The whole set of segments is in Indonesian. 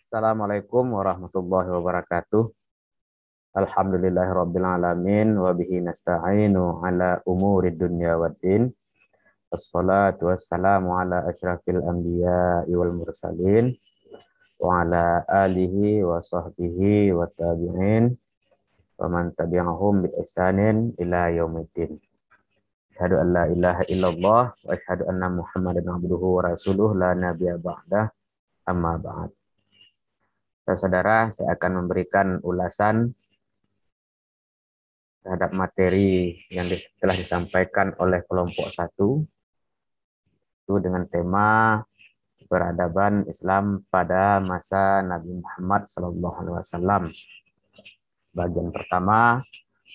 Assalamualaikum warahmatullahi wabarakatuh. Alhamdulillahirabbil alamin wa bihi nasta'inu ala umuri dunya waddin. Wassalatu wassalamu ala asyrafil anbiya'i wal mursalin wa ala alihi wa sahbihi wa tabi'in wa man tabi'ahum bi ihsanin ila yaumiddin. Asyhadu an la ilaha illallah wa asyhadu anna Muhammadan abduhu wa rasuluh la nabiyya ba'dah. Amma ba'd. Saudara, saya akan memberikan ulasan terhadap materi yang telah disampaikan oleh kelompok 1 itu dengan tema peradaban Islam pada masa Nabi Muhammad SAW. Bagian pertama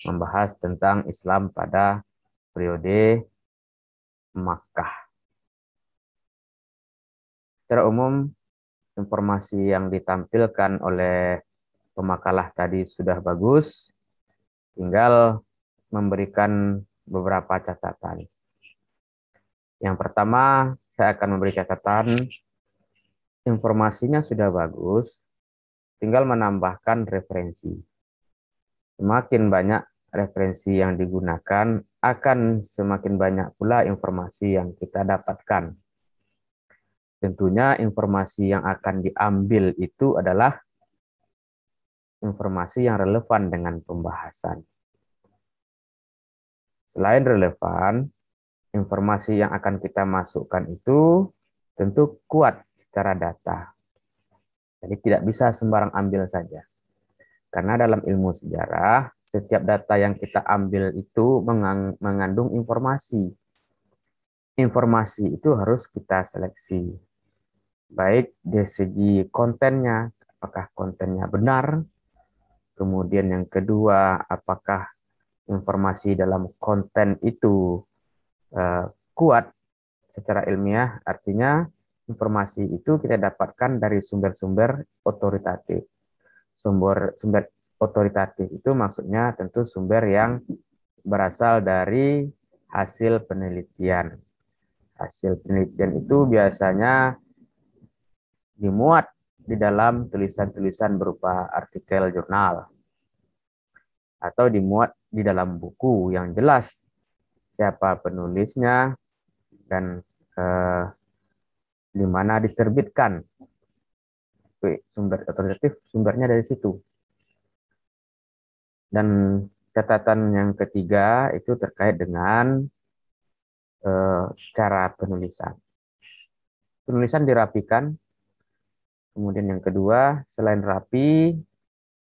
membahas tentang Islam pada periode Makkah. Secara umum, informasi yang ditampilkan oleh pemakalah tadi sudah bagus, tinggal memberikan beberapa catatan. Yang pertama, saya akan memberi catatan, informasinya sudah bagus, tinggal menambahkan referensi. Semakin banyak referensi yang digunakan, akan semakin banyak pula informasi yang kita dapatkan. Tentunya informasi yang akan diambil itu adalah informasi yang relevan dengan pembahasan. Selain relevan, informasi yang akan kita masukkan itu tentu kuat secara data. Jadi tidak bisa sembarang ambil saja. Karena dalam ilmu sejarah, setiap data yang kita ambil itu mengandung informasi. Informasi itu harus kita seleksi. Baik dari segi kontennya, apakah kontennya benar. Kemudian yang kedua, apakah informasi dalam konten itu kuat secara ilmiah, artinya informasi itu kita dapatkan dari sumber-sumber otoritatif. Sumber otoritatif itu maksudnya tentu sumber yang berasal dari hasil penelitian. Hasil penelitian itu biasanya dimuat di dalam tulisan-tulisan berupa artikel jurnal atau dimuat di dalam buku yang jelas siapa penulisnya dan di mana diterbitkan. Sumber otoritatif, sumbernya dari situ. Dan catatan yang ketiga itu terkait dengan cara penulisan. Penulisan dirapikan. Kemudian yang kedua, selain rapi,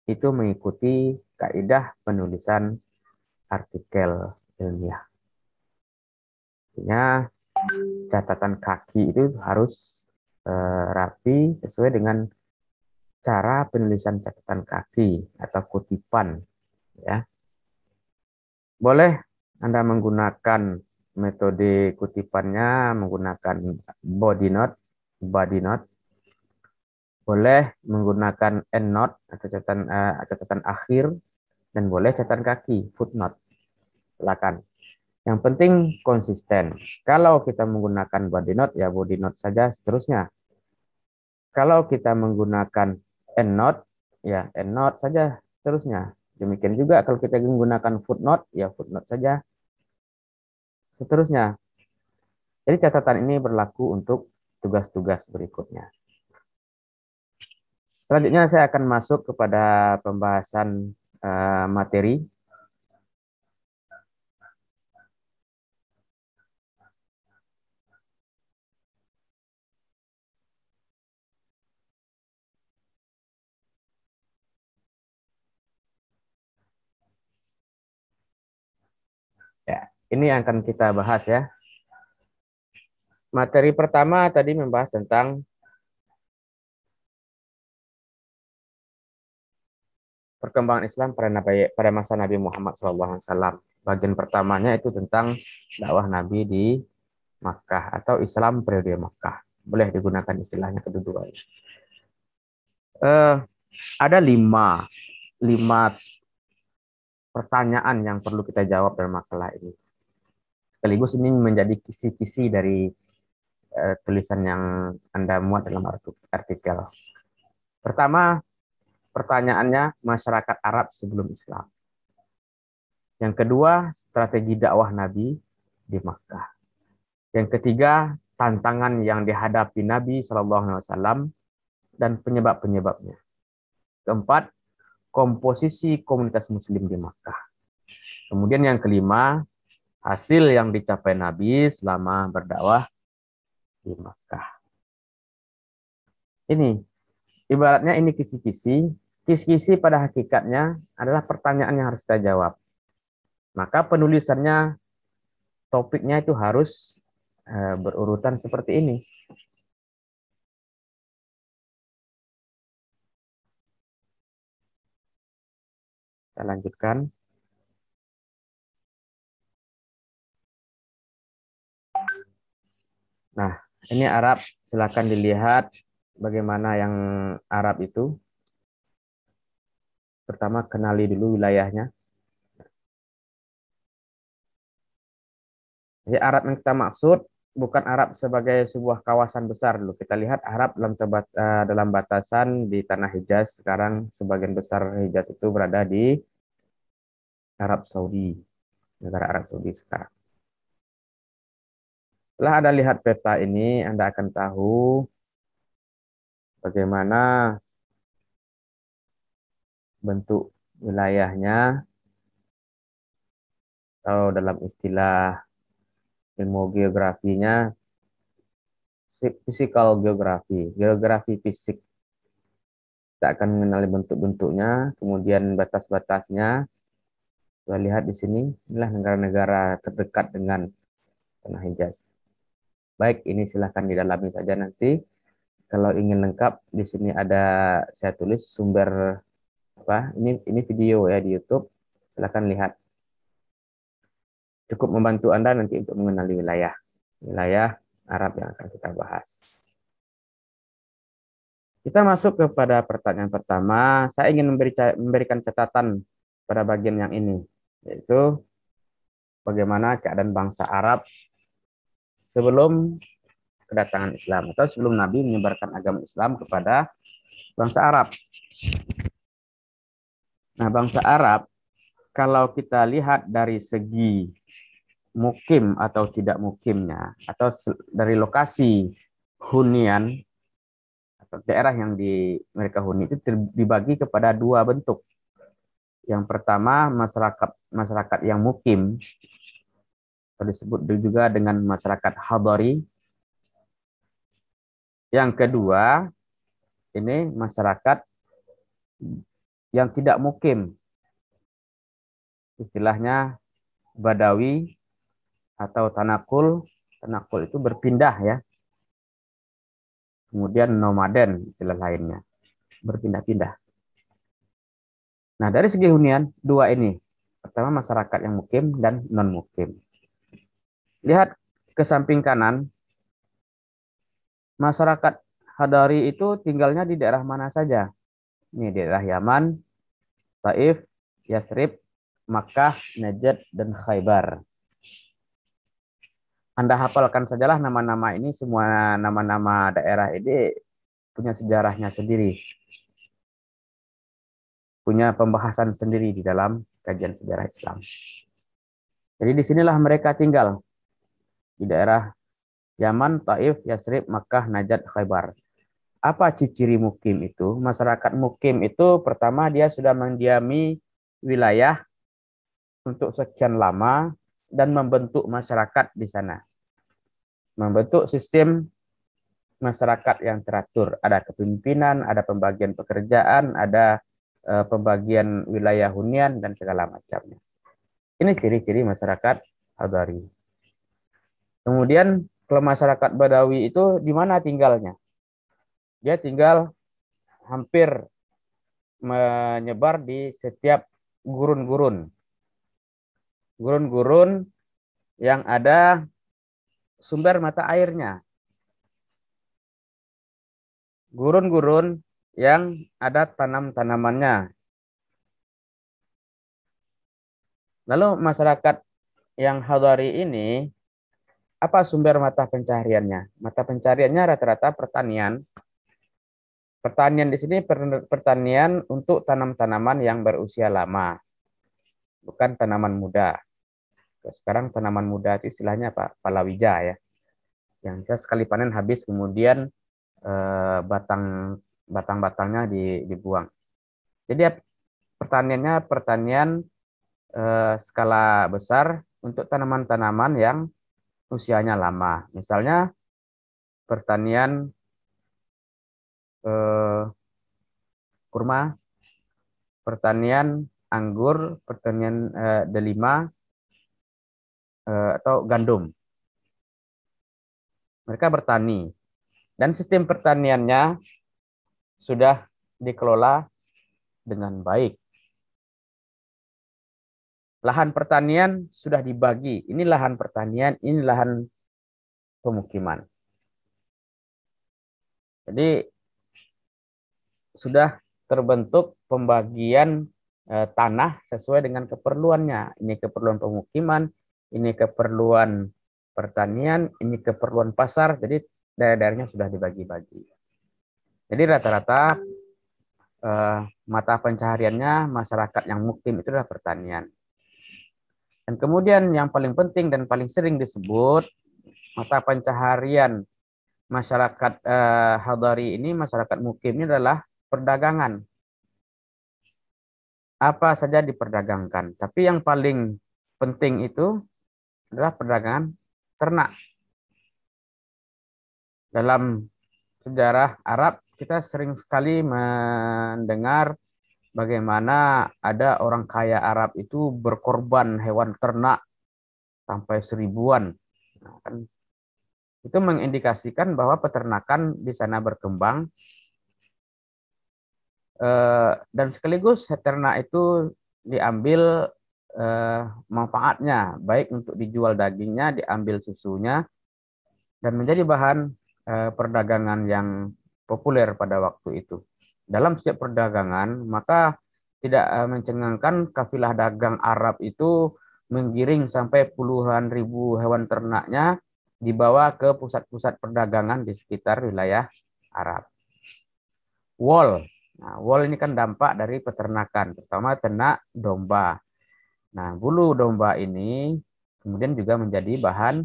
itu mengikuti kaidah penulisan artikel ilmiah. Artinya catatan kaki itu harus rapi sesuai dengan cara penulisan catatan kaki atau kutipan. Ya. Boleh Anda menggunakan metode kutipannya menggunakan body note. Boleh menggunakan endnote atau catatan akhir, dan boleh catatan kaki, footnote. Silakan. Yang penting konsisten. Kalau kita menggunakan body note, ya body note saja seterusnya. Kalau kita menggunakan endnote, ya endnote saja seterusnya. Demikian juga kalau kita menggunakan footnote, ya footnote saja seterusnya. Jadi catatan ini berlaku untuk tugas-tugas berikutnya. Selanjutnya saya akan masuk kepada pembahasan materi. Ya, ini yang akan kita bahas ya. Materi pertama tadi membahas tentang perkembangan Islam pada masa Nabi Muhammad SAW. Bagian pertamanya itu tentang dakwah Nabi di Makkah atau Islam periode Makkah. Boleh digunakan istilahnya kedua-duanya. Ada lima pertanyaan yang perlu kita jawab dalam makalah ini. Sekaligus ini menjadi kisi-kisi dari tulisan yang Anda muat dalam artikel. Pertama, pertanyaannya masyarakat Arab sebelum Islam. Yang kedua, strategi dakwah Nabi di Makkah. Yang ketiga, tantangan yang dihadapi Nabi SAW dan penyebab-penyebabnya. Keempat, komposisi komunitas Muslim di Makkah. Kemudian yang kelima, hasil yang dicapai Nabi selama berdakwah di Makkah. Ini, ibaratnya ini kisi-kisi. Kisi-kisi pada hakikatnya adalah pertanyaan yang harus kita jawab. Maka penulisannya, topiknya itu harus berurutan seperti ini. Kita lanjutkan. Nah, ini Arab. Silakan dilihat bagaimana yang Arab itu. Pertama, kenali dulu wilayahnya. Jadi Arab yang kita maksud bukan Arab sebagai sebuah kawasan besar dulu. Kita lihat Arab dalam batasan di tanah Hijaz. Sekarang sebagian besar Hijaz itu berada di Arab Saudi, negara Arab Saudi sekarang. Setelah Anda lihat peta ini, Anda akan tahu bagaimana bentuk wilayahnya, atau dalam istilah ilmu geografinya, physical geografi, geografi fisik. Kita akan mengenali bentuk-bentuknya, kemudian batas-batasnya. Kita lihat di sini, inilah negara-negara terdekat dengan tanah Hijaz. Baik, ini silahkan didalami saja nanti. Kalau ingin lengkap, di sini ada saya tulis sumber apa? Ini video ya di YouTube. Silahkan lihat. Cukup membantu Anda nanti untuk mengenali wilayah Arab yang akan kita bahas. Kita masuk kepada pertanyaan pertama. Saya ingin memberikan catatan pada bagian yang ini, yaitu bagaimana keadaan bangsa Arab sebelum kedatangan Islam atau sebelum Nabi menyebarkan agama Islam kepada bangsa Arab. Nah, bangsa Arab, kalau kita lihat dari segi mukim atau tidak mukimnya, atau dari lokasi hunian atau daerah yang mereka huni itu dibagi kepada dua bentuk. Yang pertama, masyarakat yang mukim, atau disebut juga dengan masyarakat hadari. Yang kedua, ini masyarakat yang tidak mukim, istilahnya Badawi atau Tanakul. Tanakul itu berpindah ya. Kemudian nomaden istilah lainnya, berpindah-pindah. Nah, dari segi hunian, dua ini. Pertama, masyarakat yang mukim dan non-mukim. Lihat ke samping kanan, masyarakat Hadari itu tinggalnya di daerah mana saja. Ini daerah Yaman, Taif, Yathrib, Makkah, Najd, dan Khaybar. Anda hafalkan sajalah nama-nama ini, semua nama-nama daerah ini punya sejarahnya sendiri. Punya pembahasan sendiri di dalam kajian sejarah Islam. Jadi disinilah mereka tinggal. Di daerah Yaman, Taif, Yathrib, Makkah, Najd, Khaybar. Apa ciri mukim itu? Masyarakat mukim itu pertama dia sudah mendiami wilayah untuk sekian lama dan membentuk masyarakat di sana. Membentuk sistem masyarakat yang teratur. Ada kepemimpinan, ada pembagian pekerjaan, ada pembagian wilayah hunian, dan segala macamnya. Ini ciri-ciri masyarakat Hadari. Kemudian kalau masyarakat Badawi itu di mana tinggalnya? Dia tinggal hampir menyebar di setiap gurun-gurun. Gurun-gurun yang ada sumber mata airnya. Gurun-gurun yang ada tanam-tanamannya. Lalu masyarakat yang Hadari ini, apa sumber mata pencahariannya? Mata pencahariannya rata-rata pertanian. Pertanian di sini pertanian untuk tanam-tanaman yang berusia lama, bukan tanaman muda. Sekarang tanaman muda itu istilahnya apa? Palawija ya. Yang kita sekali panen habis, kemudian batang-batangnya dibuang. Jadi pertaniannya pertanian skala besar untuk tanaman-tanaman yang usianya lama. Misalnya pertanian kurma, pertanian anggur, pertanian delima, atau gandum. Mereka bertani. Dan sistem pertaniannya sudah dikelola dengan baik. Lahan pertanian sudah dibagi. Ini lahan pertanian, ini lahan pemukiman. Jadi sudah terbentuk pembagian tanah sesuai dengan keperluannya. Ini keperluan pemukiman, ini keperluan pertanian, ini keperluan pasar. Jadi daerah-daerahnya sudah dibagi-bagi. Jadi rata-rata mata pencahariannya masyarakat yang muktim itu adalah pertanian. Dan kemudian yang paling penting dan paling sering disebut mata pencaharian masyarakat hadari ini, masyarakat mukim ini adalah perdagangan. Apa saja diperdagangkan. Tapi yang paling penting itu adalah perdagangan ternak. Dalam sejarah Arab, kita sering sekali mendengar bagaimana ada orang kaya Arab itu berkorban hewan ternak sampai 1000-an. Nah, kan itu mengindikasikan bahwa peternakan di sana berkembang, dan sekaligus ternak itu diambil manfaatnya, baik untuk dijual dagingnya, diambil susunya, dan menjadi bahan perdagangan yang populer pada waktu itu. Dalam setiap perdagangan, maka tidak mencengangkan kafilah dagang Arab itu menggiring sampai puluhan ribu hewan ternaknya dibawa ke pusat-pusat perdagangan di sekitar wilayah Arab. Wool. Nah, wool ini kan dampak dari peternakan, terutama ternak domba. Nah, bulu domba ini kemudian juga menjadi bahan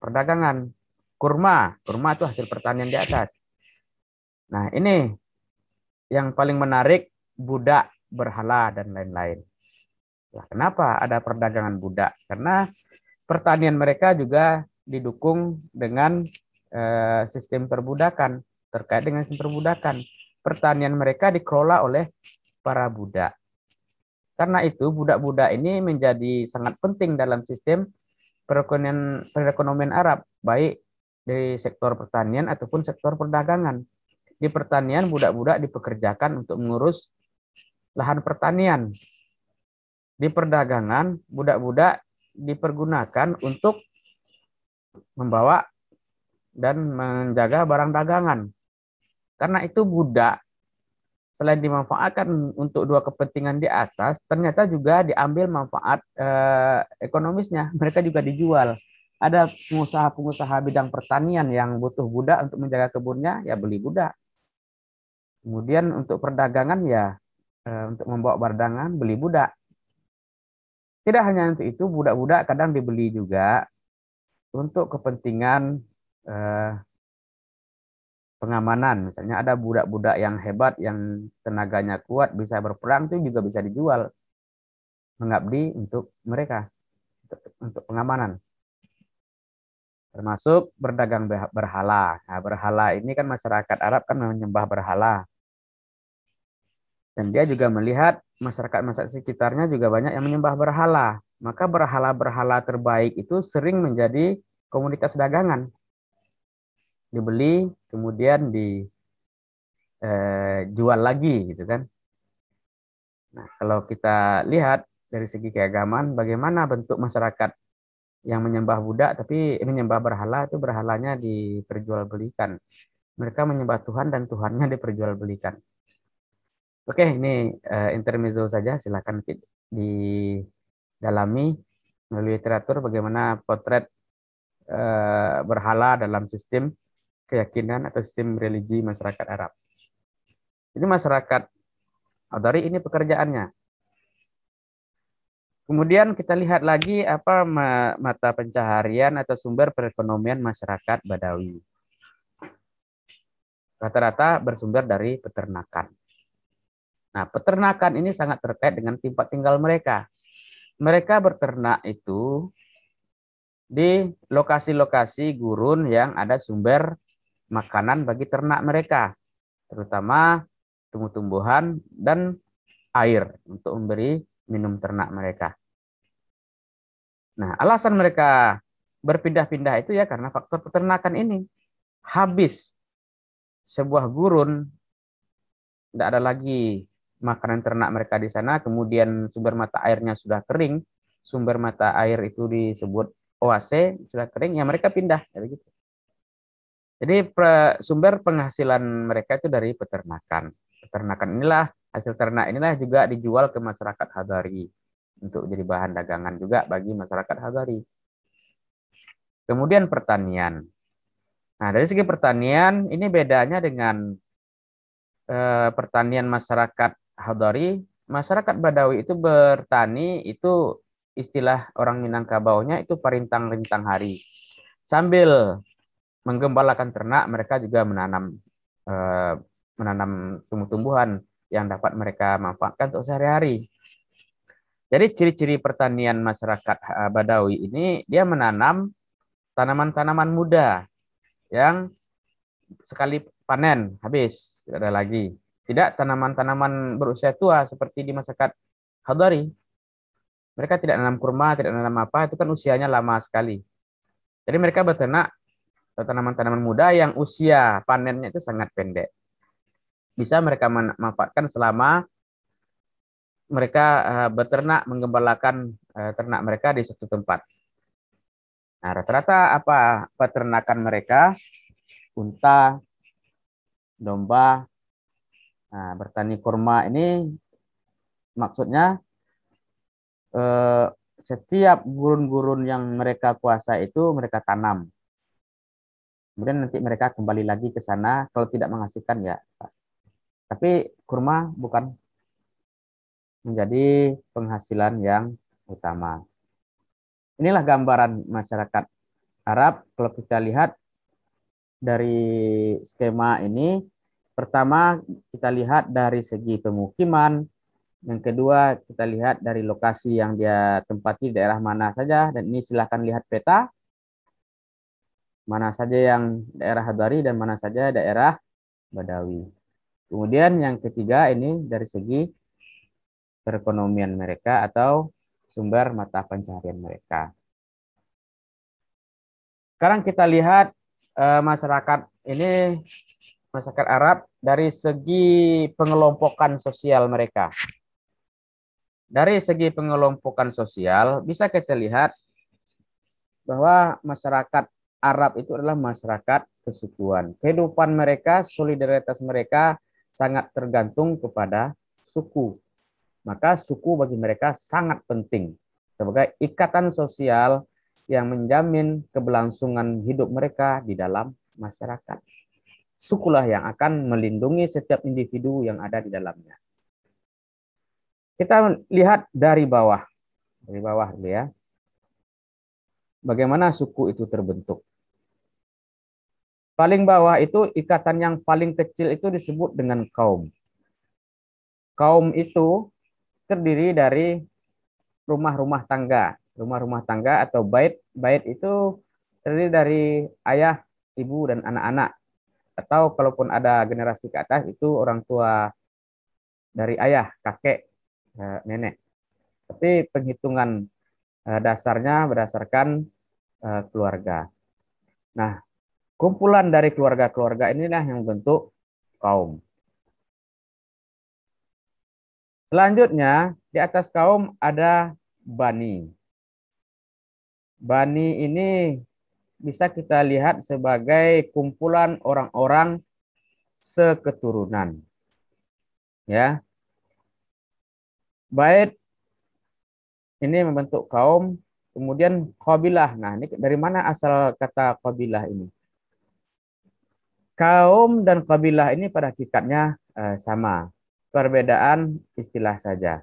perdagangan. Kurma. Kurma itu hasil pertanian di atas. Nah, ini yang paling menarik, budak, berhala, dan lain-lain. Nah, kenapa ada perdagangan budak? Karena pertanian mereka juga didukung dengan sistem perbudakan. Terkait dengan sistem perbudakan, pertanian mereka dikelola oleh para budak. Karena itu budak-budak ini menjadi sangat penting dalam sistem perekonomian Arab, baik dari sektor pertanian ataupun sektor perdagangan. Di pertanian, budak-budak dipekerjakan untuk mengurus lahan pertanian. Di perdagangan, budak-budak dipergunakan untuk membawa dan menjaga barang dagangan. Karena itu budak selain dimanfaatkan untuk dua kepentingan di atas, ternyata juga diambil manfaat ekonomisnya. Mereka juga dijual. Ada pengusaha-pengusaha bidang pertanian yang butuh budak untuk menjaga kebunnya, ya beli budak. Kemudian untuk perdagangan ya untuk membawa bardangan beli budak. Tidak hanya untuk itu, budak-budak kadang dibeli juga untuk kepentingan pengamanan. Misalnya ada budak-budak yang hebat, yang tenaganya kuat, bisa berperang, itu juga bisa dijual, mengabdi untuk mereka, untuk pengamanan. Termasuk berdagang berhala. Nah, berhala ini kan masyarakat Arab kan menyembah berhala. Dan dia juga melihat masyarakat-masyarakat sekitarnya juga banyak yang menyembah berhala. Maka berhala-berhala terbaik itu sering menjadi komoditas dagangan. Dibeli, kemudian dijual lagi gitu kan. Nah, kalau kita lihat dari segi keagamaan, bagaimana bentuk masyarakat yang menyembah budak, tapi menyembah berhala, itu berhalanya diperjualbelikan. Mereka menyembah Tuhan dan Tuhannya diperjualbelikan. Oke, ini intermezzo saja. Silakan didalami melalui literatur bagaimana potret berhala dalam sistem keyakinan atau sistem religi masyarakat Arab. Jadi masyarakat Hadari ini pekerjaannya. Kemudian kita lihat lagi apa mata pencaharian atau sumber perekonomian masyarakat Badawi. Rata-rata bersumber dari peternakan. Nah, peternakan ini sangat terkait dengan tempat tinggal mereka. Mereka berternak itu di lokasi-lokasi gurun yang ada sumber makanan bagi ternak mereka, terutama tumbuh-tumbuhan dan air untuk memberi minum ternak mereka. Nah, alasan mereka berpindah-pindah itu ya karena faktor peternakan ini. Habis sebuah gurun, tidak ada lagi makanan ternak mereka di sana, kemudian sumber mata airnya sudah kering, sumber mata air itu disebut oase, sudah kering, ya mereka pindah. Gitu. Jadi sumber penghasilan mereka itu dari peternakan. Peternakan inilah, hasil ternak inilah juga dijual ke masyarakat Hadari untuk jadi bahan dagangan juga bagi masyarakat Hadari. Kemudian pertanian. Nah, dari segi pertanian ini bedanya dengan pertanian masyarakat Hadari. Masyarakat Badawi itu bertani itu istilah orang Minangkabaunya itu parintang-rintang hari. Sambil menggembalakan ternak, mereka juga menanam tumbuh-tumbuhan yang dapat mereka manfaatkan untuk sehari-hari. Jadi ciri-ciri pertanian masyarakat Badawi ini dia menanam tanaman-tanaman muda yang sekali panen habis, tidak ada lagi. Tidak tanaman-tanaman berusia tua seperti di masyarakat Hadari. Mereka tidak nanam kurma, tidak nanam apa, itu kan usianya lama sekali. Jadi mereka beternak tanaman-tanaman muda yang usia panennya itu sangat pendek. Bisa mereka manfaatkan selama mereka beternak, menggembalakan ternak mereka di suatu tempat. Nah, rata-rata apa peternakan mereka? Unta, domba, bertani kurma ini maksudnya setiap gurun-gurun yang mereka kuasa itu mereka tanam. Kemudian nanti mereka kembali lagi ke sana, kalau tidak menghasilkan ya. Tapi kurma bukan menjadi penghasilan yang utama. Inilah gambaran masyarakat Arab. Kalau kita lihat dari skema ini, pertama kita lihat dari segi pemukiman, yang kedua kita lihat dari lokasi yang dia tempati daerah mana saja, dan ini silahkan lihat peta, mana saja yang daerah Hadari dan mana saja daerah Badawi. Kemudian yang ketiga ini dari segi perekonomian mereka atau sumber mata pencaharian mereka. Sekarang kita lihat masyarakat ini, masyarakat Arab dari segi pengelompokan sosial mereka. Dari segi pengelompokan sosial bisa kita lihat bahwa masyarakat Arab itu adalah masyarakat kesukuan. Kehidupan mereka, solidaritas mereka sangat tergantung kepada suku. Maka suku bagi mereka sangat penting sebagai ikatan sosial yang menjamin keberlangsungan hidup mereka di dalam masyarakat. Sukulah yang akan melindungi setiap individu yang ada di dalamnya. Kita lihat dari bawah dulu ya. Bagaimana suku itu terbentuk? Paling bawah itu ikatan yang paling kecil itu disebut dengan kaum. Kaum itu terdiri dari rumah-rumah tangga. Rumah-rumah tangga atau bait. Bait itu terdiri dari ayah, ibu, dan anak-anak. Atau kalaupun ada generasi ke atas itu orang tua dari ayah, kakek, nenek. Tapi penghitungan dasarnya berdasarkan keluarga. Nah, kumpulan dari keluarga-keluarga inilah yang membentuk kaum. Selanjutnya, di atas kaum ada bani. Bani ini bisa kita lihat sebagai kumpulan orang-orang seketurunan. Ya. Bait ini membentuk kaum, kemudian qabilah. Nah, ini dari mana asal kata qabilah ini? Kaum dan kabilah ini pada hakikatnya sama. Perbedaan istilah saja.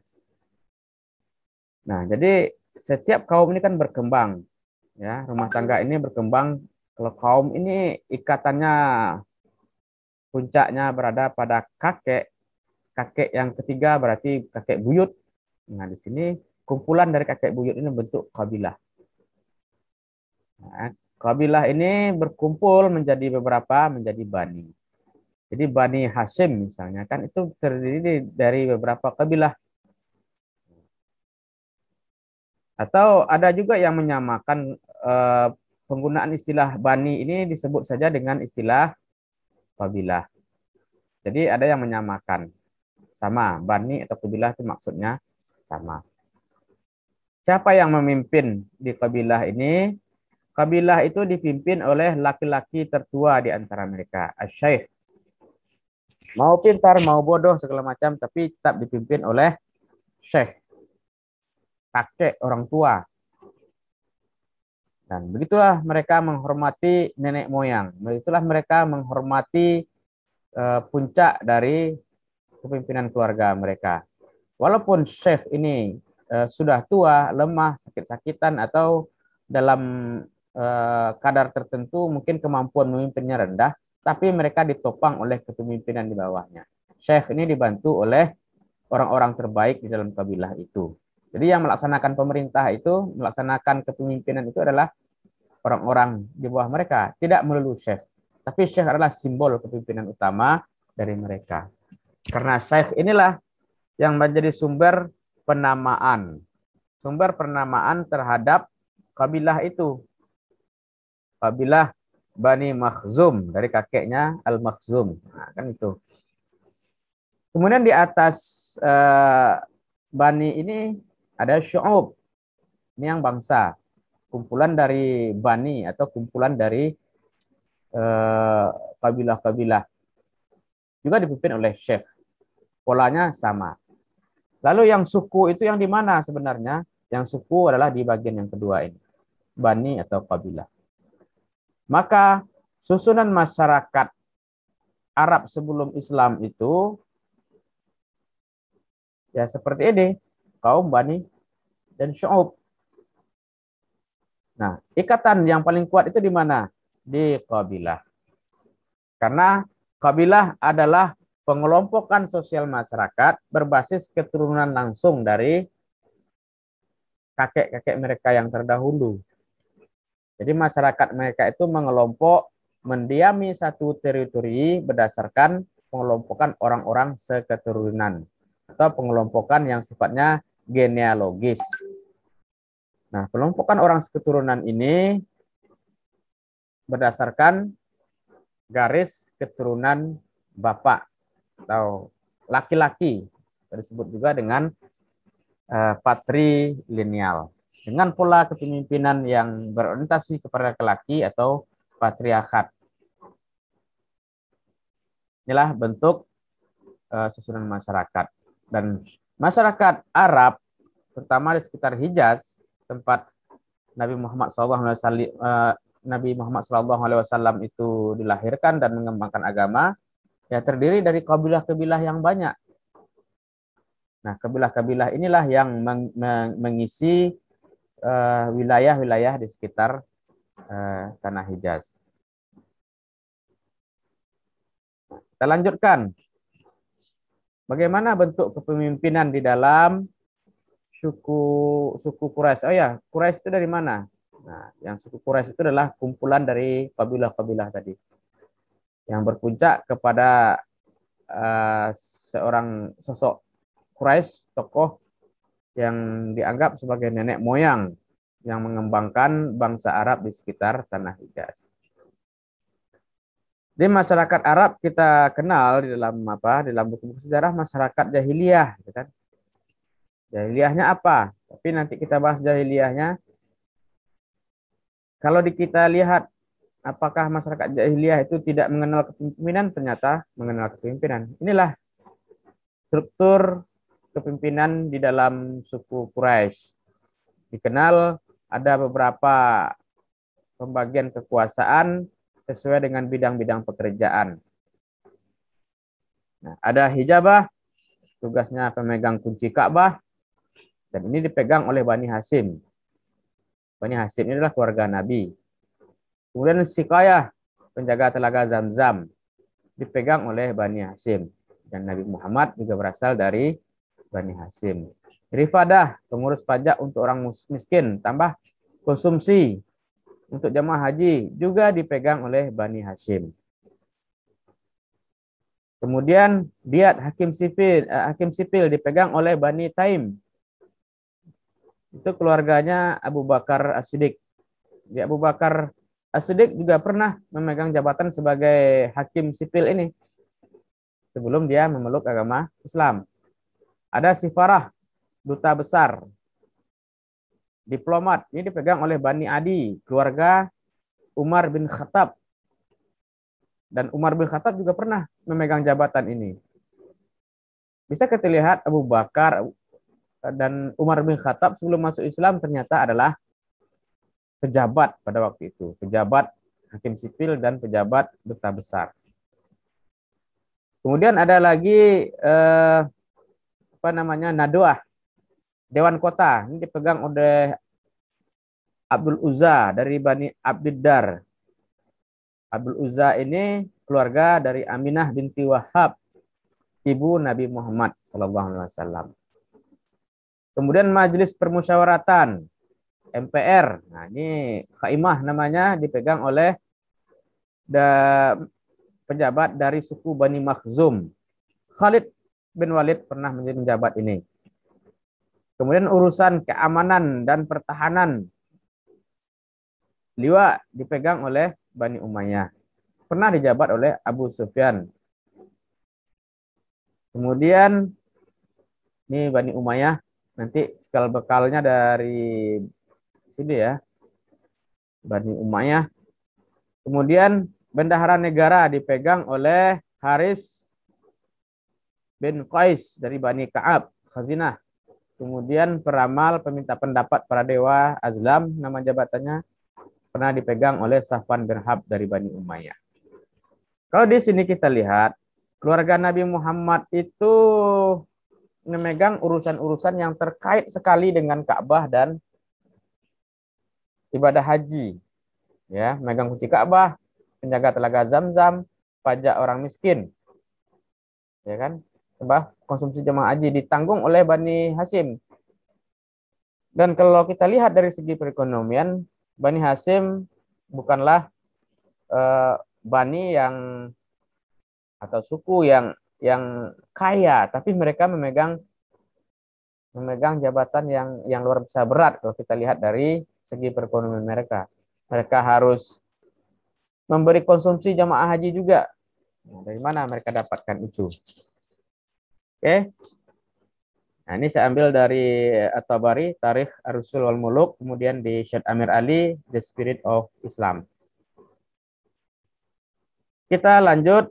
Nah, jadi setiap kaum ini kan berkembang, ya. Rumah tangga ini berkembang. Kalau kaum ini ikatannya puncaknya berada pada kakek, kakek yang ketiga berarti kakek buyut. Nah, di sini kumpulan dari kakek buyut ini bentuk kabilah. Nah, kabilah ini berkumpul menjadi beberapa, menjadi bani. Jadi Bani Hashim misalnya kan itu terdiri dari beberapa kabilah. Atau ada juga yang menyamakan penggunaan istilah Bani ini disebut saja dengan istilah kabilah. Jadi ada yang menyamakan. Sama, Bani atau kabilah itu maksudnya sama. Siapa yang memimpin di kabilah ini? Kabilah itu dipimpin oleh laki-laki tertua di antara mereka, asy-syaikh. Mau pintar, mau bodoh segala macam, tapi tetap dipimpin oleh syekh, kakek orang tua. Dan begitulah mereka menghormati nenek moyang. Begitulah mereka menghormati puncak dari kepemimpinan keluarga mereka. Walaupun syekh ini sudah tua, lemah, sakit-sakitan, atau dalam kadar tertentu mungkin kemampuan memimpinnya rendah, tapi mereka ditopang oleh kepemimpinan di bawahnya. Syekh ini dibantu oleh orang-orang terbaik di dalam kabilah itu. Jadi yang melaksanakan pemerintah itu, melaksanakan kepemimpinan itu adalah orang-orang di bawah mereka, tidak melulu syekh. Tapi syekh adalah simbol kepemimpinan utama dari mereka. Karena syekh inilah yang menjadi sumber penamaan. Sumber penamaan terhadap kabilah itu. Kabilah Bani Makhzum, dari kakeknya Al-Makhzum. Nah, kan itu. Kemudian di atas Bani ini ada Syu'ub. Ini yang bangsa. Kumpulan dari Bani atau kumpulan dari kabilah-kabilah. Juga dipimpin oleh syekh. Polanya sama. Lalu yang suku itu yang di mana sebenarnya? Yang suku adalah di bagian yang kedua ini. Bani atau kabilah. Maka susunan masyarakat Arab sebelum Islam itu ya seperti ini. Kaum Bani dan Syu'ub. Nah, ikatan yang paling kuat itu di mana? Di kabilah. Karena kabilah adalah pengelompokan sosial masyarakat berbasis keturunan langsung dari kakek-kakek mereka yang terdahulu. Jadi masyarakat mereka itu mengelompok, mendiami satu teritori berdasarkan pengelompokan orang-orang seketurunan atau pengelompokan yang sifatnya genealogis. Nah, pengelompokan orang seketurunan ini berdasarkan garis keturunan bapak atau laki-laki, disebut juga dengan patrilineal. Dengan pola kepemimpinan yang berorientasi kepada laki-laki atau patriarkat. Inilah bentuk susunan masyarakat. Dan masyarakat Arab, terutama di sekitar Hijaz, tempat Nabi Muhammad SAW itu dilahirkan dan mengembangkan agama, ya terdiri dari kabilah-kabilah yang banyak. Nah, kabilah-kabilah inilah yang mengisi wilayah-wilayah di sekitar tanah Hijaz. Kita lanjutkan. Bagaimana bentuk kepemimpinan di dalam suku Quraisy? Oh ya, Quraisy itu dari mana? Nah, yang suku Quraisy itu adalah kumpulan dari kabilah-kabilah tadi. Yang berpuncak kepada seorang sosok Quraisy, tokoh yang dianggap sebagai nenek moyang yang mengembangkan bangsa Arab di sekitar tanah Hijaz. Di masyarakat Arab kita kenal di dalam apa? Di dalam buku-buku sejarah masyarakat jahiliyah, gitu kan? Jahiliyahnya apa? Tapi nanti kita bahas jahiliyahnya. Kalau kita lihat apakah masyarakat jahiliyah itu tidak mengenal kepemimpinan, ternyata mengenal kepemimpinan. Inilah struktur kepemimpinan di dalam suku Quraisy. Dikenal ada beberapa pembagian kekuasaan sesuai dengan bidang-bidang pekerjaan. Nah, ada hijabah, tugasnya pemegang kunci Ka'bah, dan ini dipegang oleh Bani Hashim. Bani Hashim ini adalah keluarga Nabi. Kemudian Sikayah, penjaga telaga Zam-Zam, dipegang oleh Bani Hashim. Dan Nabi Muhammad juga berasal dari Bani Hashim. Rifadah, pengurus pajak untuk orang miskin, tambah konsumsi untuk jamaah haji, juga dipegang oleh Bani Hashim. Kemudian diat hakim sipil dipegang oleh Bani Taim. Itu keluarganya Abu Bakar As-Siddiq. Abu Bakar As-Siddiq juga pernah memegang jabatan sebagai hakim sipil ini sebelum dia memeluk agama Islam. Ada Sifarah, duta besar, diplomat. Ini dipegang oleh Bani Adi, keluarga Umar bin Khattab. Dan Umar bin Khattab juga pernah memegang jabatan ini. Bisa kita lihat Abu Bakar dan Umar bin Khattab sebelum masuk Islam ternyata adalah pejabat pada waktu itu. Pejabat hakim sipil dan pejabat duta besar. Kemudian ada lagi Nadwah, Dewan Kota. Ini dipegang oleh Abdul Uzza dari Bani Abdiddar. Abdul Uzza ini keluarga dari Aminah binti Wahab, ibu Nabi Muhammad SAW. Kemudian Majelis Permusyawaratan, MPR. Nah, ini Khaimah namanya, dipegang oleh pejabat dari suku Bani Makhzum. Khalid bin Walid pernah menjadi penjabat ini. Kemudian urusan keamanan dan pertahanan, Liwa dipegang oleh Bani Umayyah. Pernah dijabat oleh Abu Sufyan. Kemudian ini Bani Umayyah, nanti cikal bekalnya dari sini ya. Bani Umayyah. Kemudian bendahara negara dipegang oleh Haris bin Qais dari Bani Ka'ab, Khazinah. Kemudian peramal, peminta pendapat para dewa, Azlam nama jabatannya, pernah dipegang oleh Safwan bin Harb dari Bani Umayyah. Kalau di sini kita lihat, keluarga Nabi Muhammad itu memegang urusan-urusan yang terkait sekali dengan Ka'bah dan ibadah haji. Ya, megang kunci Ka'bah, penjaga telaga Zam-Zam, pajak orang miskin. Ya kan? Sebab konsumsi jemaah haji ditanggung oleh Bani Hashim. Dan kalau kita lihat dari segi perekonomian, Bani Hashim bukanlah bani yang atau suku yang kaya, tapi mereka memegang jabatan yang luar biasa berat kalau kita lihat dari segi perekonomian mereka. Mereka harus memberi konsumsi jamaah haji juga. Nah, dari mana mereka dapatkan itu? Oke. Nah, ini saya ambil dari At-Tabari, Tarikh Ar-Rusul wal Muluk, kemudian di Syed Amir Ali, The Spirit of Islam. Kita lanjut.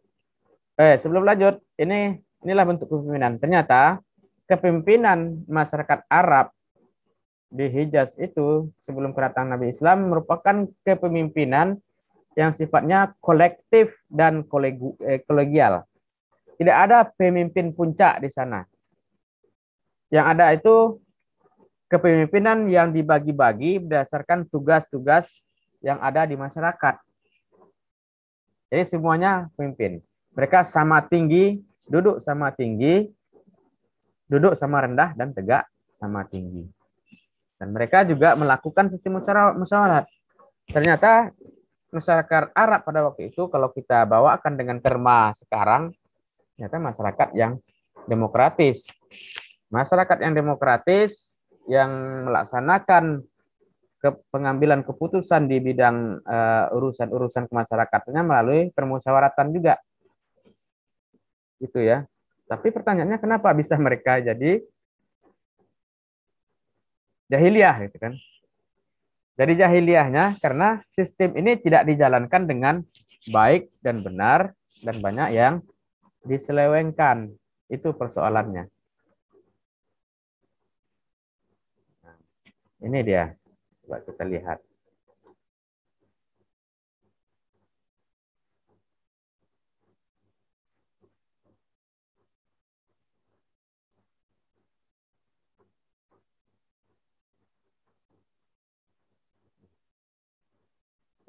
Sebelum lanjut, inilah bentuk kepemimpinan. Ternyata kepemimpinan masyarakat Arab di Hijaz itu sebelum kedatangan Nabi Islam merupakan kepemimpinan yang sifatnya kolektif dan kolegial. Tidak ada pemimpin puncak di sana. Yang ada itu kepemimpinan yang dibagi-bagi berdasarkan tugas-tugas yang ada di masyarakat. Jadi semuanya pemimpin. Mereka sama tinggi, duduk sama rendah, dan tegak sama tinggi. Dan mereka juga melakukan sistem musyawarah. Ternyata masyarakat Arab pada waktu itu, kalau kita bawakan dengan terma sekarang, ternyata masyarakat yang demokratis. Masyarakat yang demokratis yang melaksanakan pengambilan keputusan di bidang urusan-urusan kemasyarakatnya melalui permusyawaratan juga. Gitu ya. Tapi pertanyaannya kenapa bisa mereka jadi jahiliyah gitu kan? Jadi jahiliyahnya karena sistem ini tidak dijalankan dengan baik dan benar dan banyak yang diselewengkan. Itu persoalannya. Nah, ini dia. Coba kita lihat.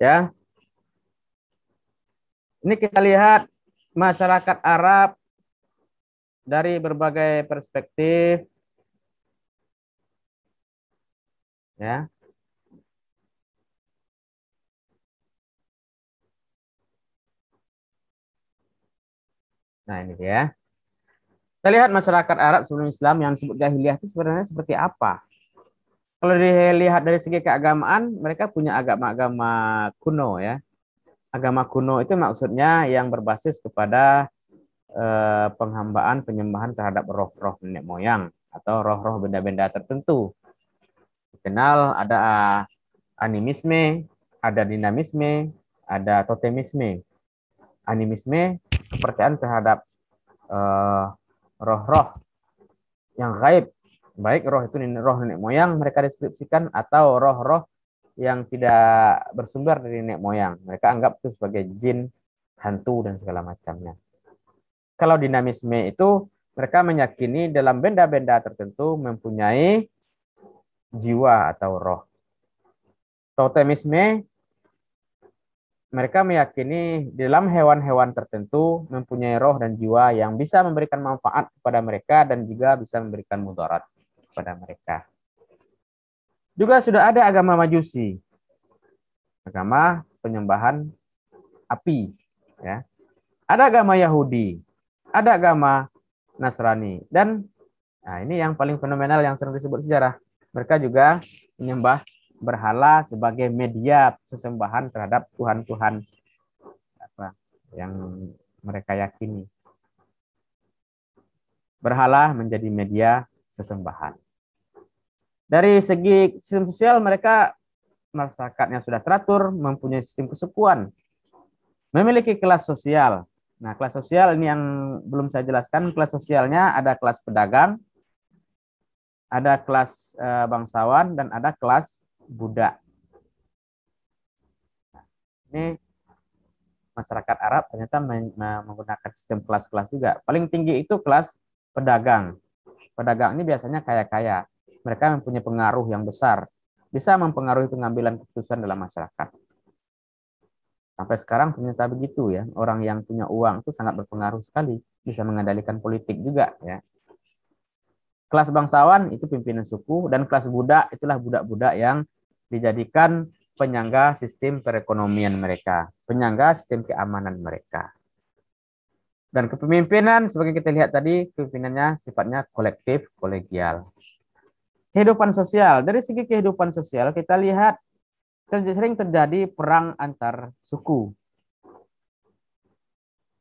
Ya, ini kita lihat masyarakat Arab dari berbagai perspektif, ya. Nah, ini dia. Kita lihat masyarakat Arab sebelum Islam yang disebut jahiliyah itu sebenarnya seperti apa. Kalau dilihat dari segi keagamaan, mereka punya agama-agama kuno ya. Agama kuno itu maksudnya yang berbasis kepada penghambaan, penyembahan terhadap roh-roh nenek moyang atau roh-roh benda-benda tertentu. Dikenal ada animisme, ada dinamisme, ada totemisme. Animisme kepercayaan terhadap roh-roh yang gaib, baik roh itu roh nenek moyang mereka deskripsikan atau roh-roh yang tidak bersumber dari nenek moyang. Mereka anggap itu sebagai jin, hantu, dan segala macamnya. Kalau dinamisme itu mereka meyakini dalam benda-benda tertentu mempunyai jiwa atau roh. Totemisme mereka meyakini dalam hewan-hewan tertentu mempunyai roh dan jiwa yang bisa memberikan manfaat kepada mereka dan juga bisa memberikan mudarat kepada mereka. Juga sudah ada agama Majusi, agama penyembahan api, ya. Ada agama Yahudi, ada agama Nasrani, dan nah ini yang paling fenomenal yang sering disebut sejarah. Mereka juga menyembah berhala sebagai media sesembahan terhadap tuhan-tuhan apa yang mereka yakini. Berhala menjadi media sesembahan. Dari segi sistem sosial mereka masyarakatnya sudah teratur, mempunyai sistem kesukuan, memiliki kelas sosial. Nah, kelas sosial ini yang belum saya jelaskan. Kelas sosialnya ada kelas pedagang, ada kelas bangsawan, dan ada kelas budak. Nah, ini masyarakat Arab ternyata menggunakan sistem kelas-kelas juga. Paling tinggi itu kelas pedagang. Pedagang ini biasanya kaya-kaya. Mereka mempunyai pengaruh yang besar. Bisa mempengaruhi pengambilan keputusan dalam masyarakat. Sampai sekarang ternyata begitu ya. Orang yang punya uang itu sangat berpengaruh sekali. Bisa mengendalikan politik juga ya. Kelas bangsawan itu pimpinan suku, dan kelas budak itulah budak-budak yang dijadikan penyangga sistem perekonomian mereka, penyangga sistem keamanan mereka. Dan kepemimpinan sebagai kita lihat tadi, kepimpinannya sifatnya kolektif, kolegial. Kehidupan sosial, dari segi kehidupan sosial kita lihat sering terjadi perang antar suku.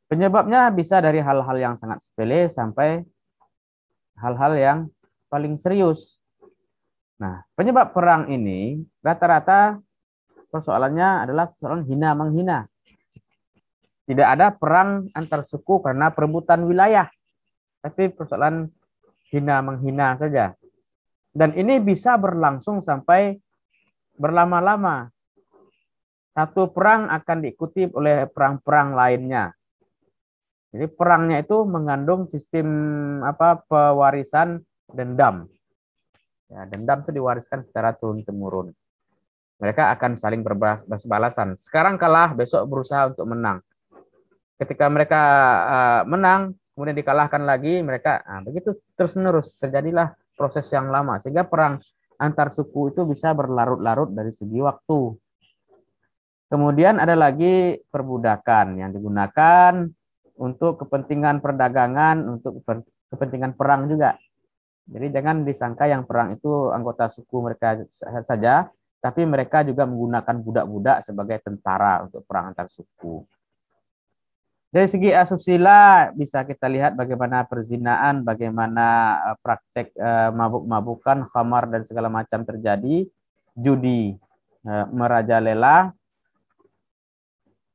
Penyebabnya bisa dari hal-hal yang sangat sepele sampai hal-hal yang paling serius. Nah, penyebab perang ini rata-rata persoalannya adalah persoalan hina-menghina. Tidak ada perang antar suku karena perebutan wilayah, tapi persoalan hina-menghina saja. Dan ini bisa berlangsung sampai berlama-lama. Satu perang akan diikuti oleh perang-perang lainnya. Jadi perangnya itu mengandung sistem pewarisan dendam. Ya, dendam itu diwariskan secara turun-temurun. Mereka akan saling berbalasan. Sekarang kalah, besok berusaha untuk menang. Ketika mereka menang, kemudian dikalahkan lagi, mereka begitu terus-menerus. Terjadilah proses yang lama. Sehingga perang antar suku itu bisa berlarut-larut dari segi waktu. Kemudian ada lagi perbudakan yang digunakan untuk kepentingan perdagangan, untuk kepentingan perang juga. Jadi jangan disangka yang perang itu anggota suku mereka saja, tapi mereka juga menggunakan budak-budak sebagai tentara untuk perang antar suku. Dari segi asusila bisa kita lihat bagaimana perzinaan, bagaimana praktek mabuk-mabukan, khamar dan segala macam terjadi, judi merajalela,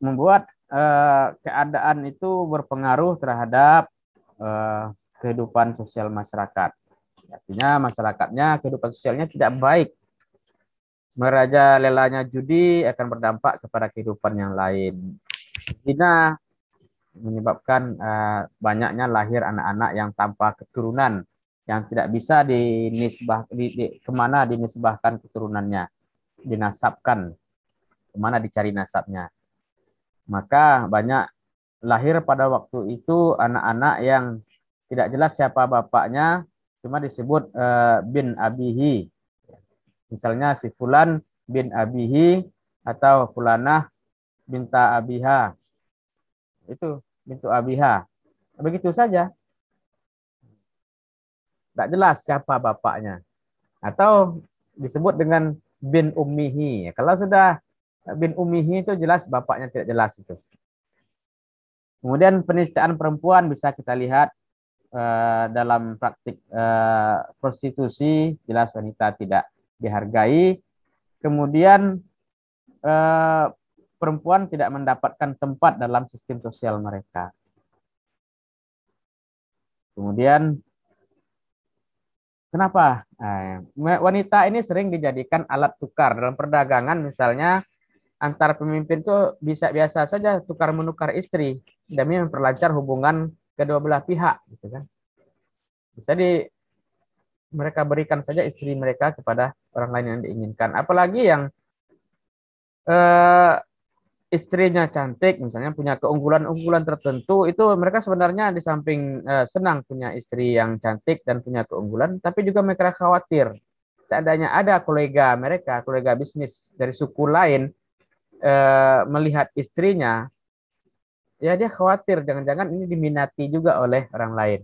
membuat keadaan itu berpengaruh terhadap kehidupan sosial masyarakat. Artinya masyarakatnya, kehidupan sosialnya tidak baik. Merajalelanya judi akan berdampak kepada kehidupan yang lain. Zina menyebabkan banyaknya lahir anak-anak yang tanpa keturunan, yang tidak bisa kemana dinisbahkan keturunannya, dinasabkan kemana dicari nasabnya. Maka banyak lahir pada waktu itu anak-anak yang tidak jelas siapa bapaknya, cuma disebut bin abihi. Misalnya si fulan bin abihi atau fulanah binta abiha. Itu bintu abiha. Begitu saja. Tidak jelas siapa bapaknya. Atau disebut dengan bin ummihi. Kalau sudah bin ummihi itu jelas bapaknya tidak jelas itu. Kemudian penistaan perempuan bisa kita lihat dalam praktik prostitusi, jelas wanita tidak dihargai. Kemudian perempuan tidak mendapatkan tempat dalam sistem sosial mereka. Kemudian kenapa? Wanita ini sering dijadikan alat tukar dalam perdagangan, misalnya antar pemimpin itu bisa biasa saja tukar menukar istri demi memperlancar hubungan kedua belah pihak, gitu kan? Bisa mereka berikan saja istri mereka kepada orang lain yang diinginkan. Apalagi yang istrinya cantik, misalnya punya keunggulan-unggulan tertentu, itu mereka sebenarnya di samping senang punya istri yang cantik dan punya keunggulan, tapi juga mereka khawatir seandainya ada kolega bisnis dari suku lain melihat istrinya, ya dia khawatir jangan-jangan ini diminati juga oleh orang lain.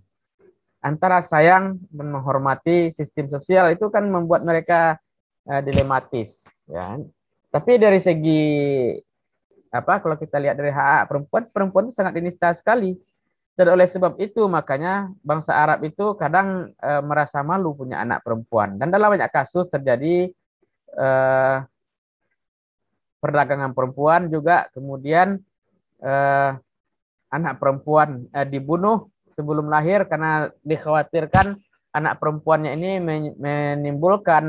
Antara sayang dan menghormati sistem sosial itu kan membuat mereka dilematis, ya. Tapi dari segi kalau kita lihat dari hak perempuan itu sangat dinista sekali. Dan oleh sebab itu makanya bangsa Arab itu kadang merasa malu punya anak perempuan. Dan dalam banyak kasus terjadi perdagangan perempuan juga, kemudian anak perempuan dibunuh sebelum lahir karena dikhawatirkan anak perempuannya ini menimbulkan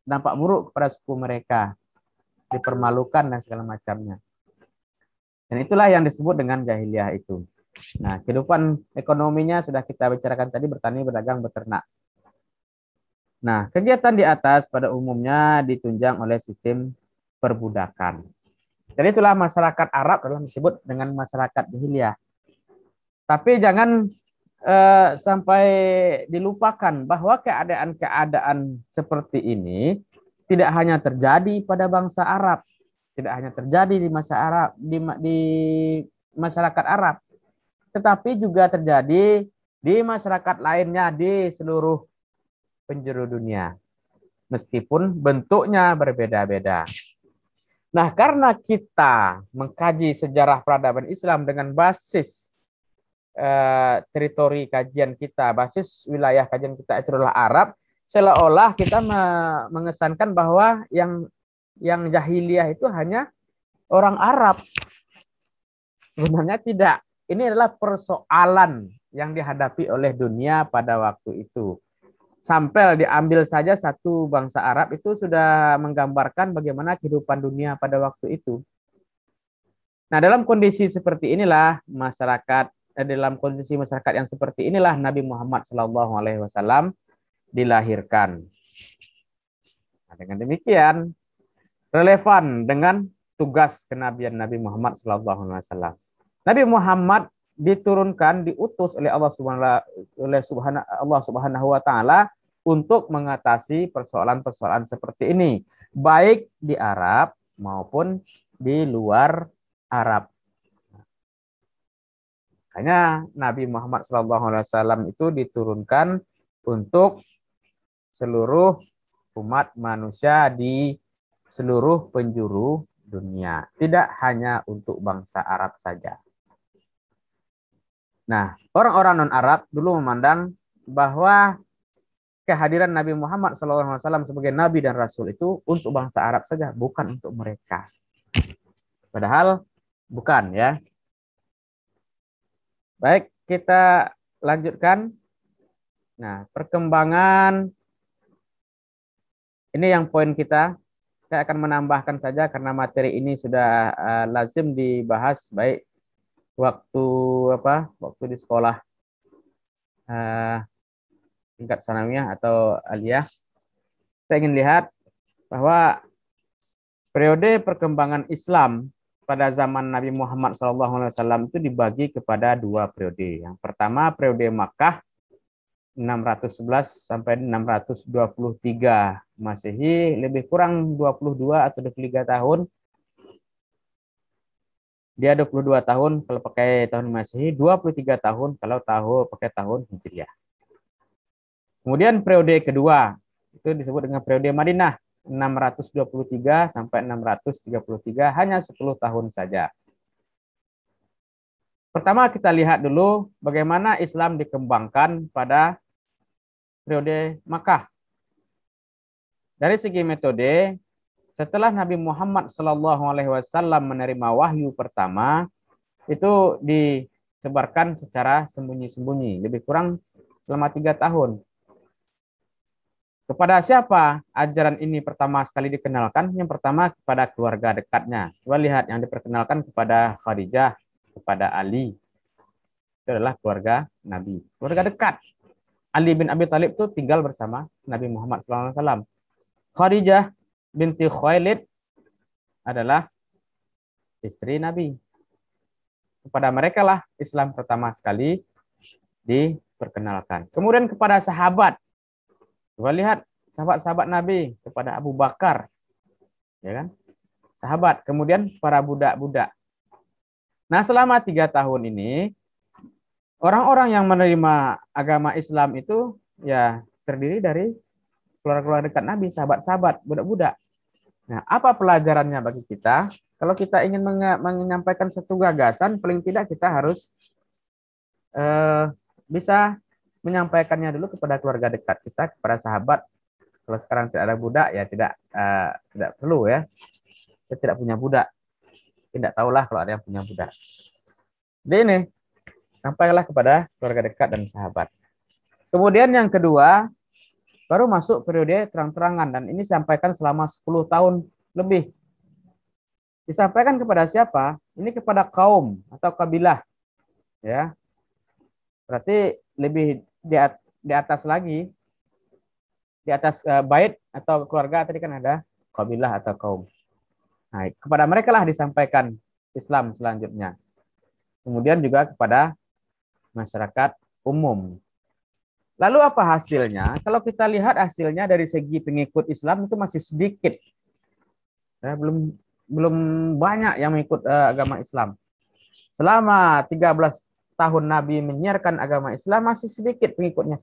dampak buruk kepada suku mereka, dipermalukan dan segala macamnya. Dan itulah yang disebut dengan jahiliyah itu. Nah, kehidupan ekonominya sudah kita bicarakan tadi, bertani, berdagang, beternak. Nah, kegiatan di atas pada umumnya ditunjang oleh sistem perbudakan. Jadi itulah masyarakat Arab adalah disebut dengan masyarakat jahiliyah. Tapi jangan sampai dilupakan bahwa keadaan-keadaan seperti ini tidak hanya terjadi pada bangsa Arab, tidak hanya terjadi di di masyarakat Arab, tetapi juga terjadi di masyarakat lainnya di seluruh penjuru dunia, meskipun bentuknya berbeda-beda. Nah, karena kita mengkaji sejarah peradaban Islam dengan basis teritori kajian kita, basis wilayah kajian kita itu adalah Arab, seolah-olah kita mengesankan bahwa yang jahiliyah itu hanya orang Arab. Sebenarnya tidak. Ini adalah persoalan yang dihadapi oleh dunia pada waktu itu. Sampel diambil saja satu bangsa Arab itu sudah menggambarkan bagaimana kehidupan dunia pada waktu itu. Nah, dalam kondisi masyarakat yang seperti inilah Nabi Muhammad SAW dilahirkan. Nah, dengan demikian relevan dengan tugas kenabian Nabi Muhammad SAW. Nabi Muhammad diutus oleh Allah Subhanahu wa taala untuk mengatasi persoalan-persoalan seperti ini, baik di Arab maupun di luar Arab. Makanya Nabi Muhammad SAW itu diturunkan untuk seluruh umat manusia di seluruh penjuru dunia, tidak hanya untuk bangsa Arab saja. Nah, orang-orang non-Arab dulu memandang bahwa kehadiran Nabi Muhammad SAW sebagai Nabi dan Rasul itu untuk bangsa Arab saja, bukan untuk mereka. Padahal bukan, ya. Baik, kita lanjutkan. Nah, perkembangan ini yang poin kita. Saya akan menambahkan saja karena materi ini sudah lazim dibahas baik waktu di sekolah tingkat sanawiyah atau aliyah. kita ingin lihat bahwa periode perkembangan Islam pada zaman Nabi Muhammad SAW itu dibagi kepada dua periode. Yang pertama periode Makkah 611 sampai 623 Masehi, lebih kurang 22 atau 23 tahun. Dia 22 tahun kalau pakai tahun Masehi, 23 tahun kalau pakai tahun Hijriah. Kemudian periode kedua itu disebut dengan periode Madinah 623 sampai 633, hanya 10 tahun saja. Pertama kita lihat dulu bagaimana Islam dikembangkan pada periode Makkah. Dari segi metode, setelah Nabi Muhammad SAW menerima wahyu pertama, itu disebarkan secara sembunyi-sembunyi, lebih kurang selama 3 tahun. Kepada siapa ajaran ini pertama sekali dikenalkan? Yang pertama kepada keluarga dekatnya. Coba lihat yang diperkenalkan kepada Khadijah, kepada Ali. Itu adalah keluarga Nabi. Keluarga dekat. Ali bin Abi Thalib itu tinggal bersama Nabi Muhammad SAW. Khadijah binti Khuwailid adalah istri Nabi. Kepada mereka lah Islam pertama sekali diperkenalkan. Kemudian kepada sahabat. Coba lihat sahabat-sahabat Nabi, kepada Abu Bakar, ya kan? Sahabat, kemudian para budak-budak. Nah, selama 3 tahun ini, orang-orang yang menerima agama Islam itu ya terdiri dari keluarga-keluarga dekat Nabi, sahabat-sahabat, budak-budak. Nah, apa pelajarannya bagi kita? Kalau kita ingin menyampaikan satu gagasan, paling tidak kita harus bisa menyampaikannya dulu kepada keluarga dekat kita, kepada sahabat. Kalau sekarang tidak ada budak, ya tidak perlu ya. Kita tidak punya budak. Tidak tahulah kalau ada yang punya budak. Jadi ini, sampaikanlah kepada keluarga dekat dan sahabat. Kemudian yang kedua, baru masuk periode terang-terangan. Dan ini disampaikan selama 10 tahun lebih. Disampaikan kepada siapa? Ini kepada kaum atau kabilah. Ya, berarti lebih di atas lagi. Di atas bait atau keluarga tadi kan ada kabilah atau kaum. Nah, kepada mereka lah disampaikan Islam selanjutnya. Kemudian juga kepada masyarakat umum. Lalu apa hasilnya? Kalau kita lihat hasilnya dari segi pengikut Islam itu masih sedikit. Ya, belum banyak yang mengikut agama Islam. Selama 13 tahun Nabi menyiarkan agama Islam masih sedikit pengikutnya.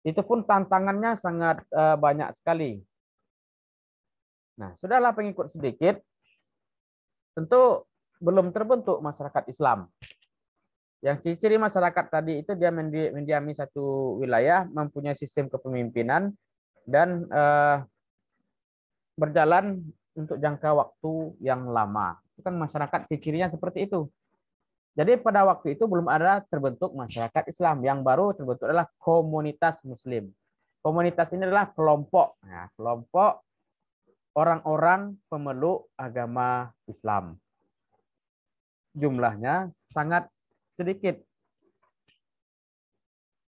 Itu pun tantangannya sangat banyak sekali. Nah, sudahlah pengikut sedikit, tentu belum terbentuk masyarakat Islam. Yang ciri-ciri masyarakat tadi itu dia mendiami satu wilayah, mempunyai sistem kepemimpinan, dan berjalan untuk jangka waktu yang lama. Itu kan masyarakat ciri-cirinya seperti itu. Jadi pada waktu itu belum ada terbentuk masyarakat Islam. Yang baru terbentuk adalah komunitas Muslim. Komunitas ini adalah kelompok. Nah, kelompok orang-orang pemeluk agama Islam. Jumlahnya sangat sedikit.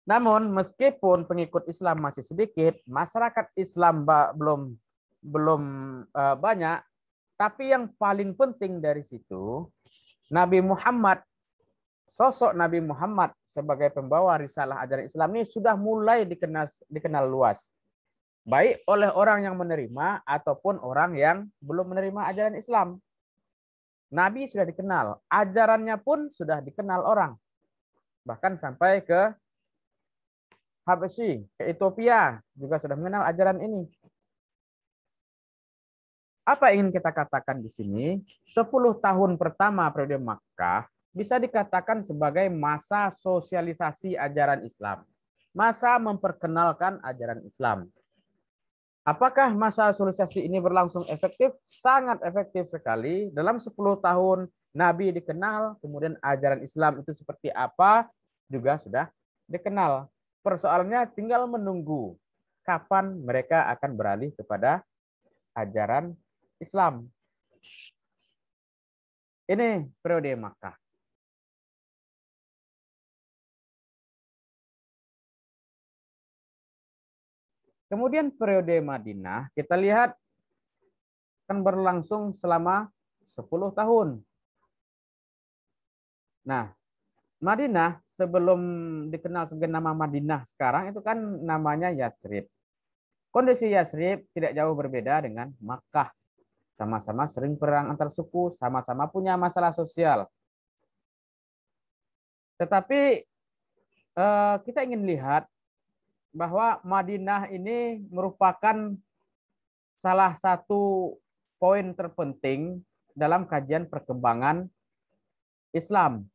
Namun meskipun pengikut Islam masih sedikit, masyarakat Islam belum banyak, tapi yang paling penting dari situ, Nabi Muhammad, sosok Nabi Muhammad sebagai pembawa risalah ajaran Islam ini sudah mulai dikenal luas. Baik oleh orang yang menerima ataupun orang yang belum menerima ajaran Islam. Nabi sudah dikenal, ajarannya pun sudah dikenal orang. Bahkan sampai ke Habsyi, ke Ethiopia juga sudah mengenal ajaran ini. Apa ingin kita katakan di sini? 10 tahun pertama periode Makkah bisa dikatakan sebagai masa sosialisasi ajaran Islam. Masa memperkenalkan ajaran Islam. Apakah masa sosialisasi ini berlangsung efektif? Sangat efektif sekali. Dalam 10 tahun Nabi dikenal, kemudian ajaran Islam itu seperti apa juga sudah dikenal. Persoalannya tinggal menunggu kapan mereka akan beralih kepada ajaran Islam. Ini periode Makkah. Kemudian periode Madinah kita lihat kan berlangsung selama 10 tahun. Nah, Madinah sebelum dikenal sebagai nama Madinah sekarang itu kan namanya Yathrib. Kondisi Yathrib tidak jauh berbeda dengan Makkah. Sama-sama sering perang antar suku, sama-sama punya masalah sosial. Tetapi kita ingin lihat bahwa Madinah ini merupakan salah satu poin terpenting dalam kajian perkembangan Islam.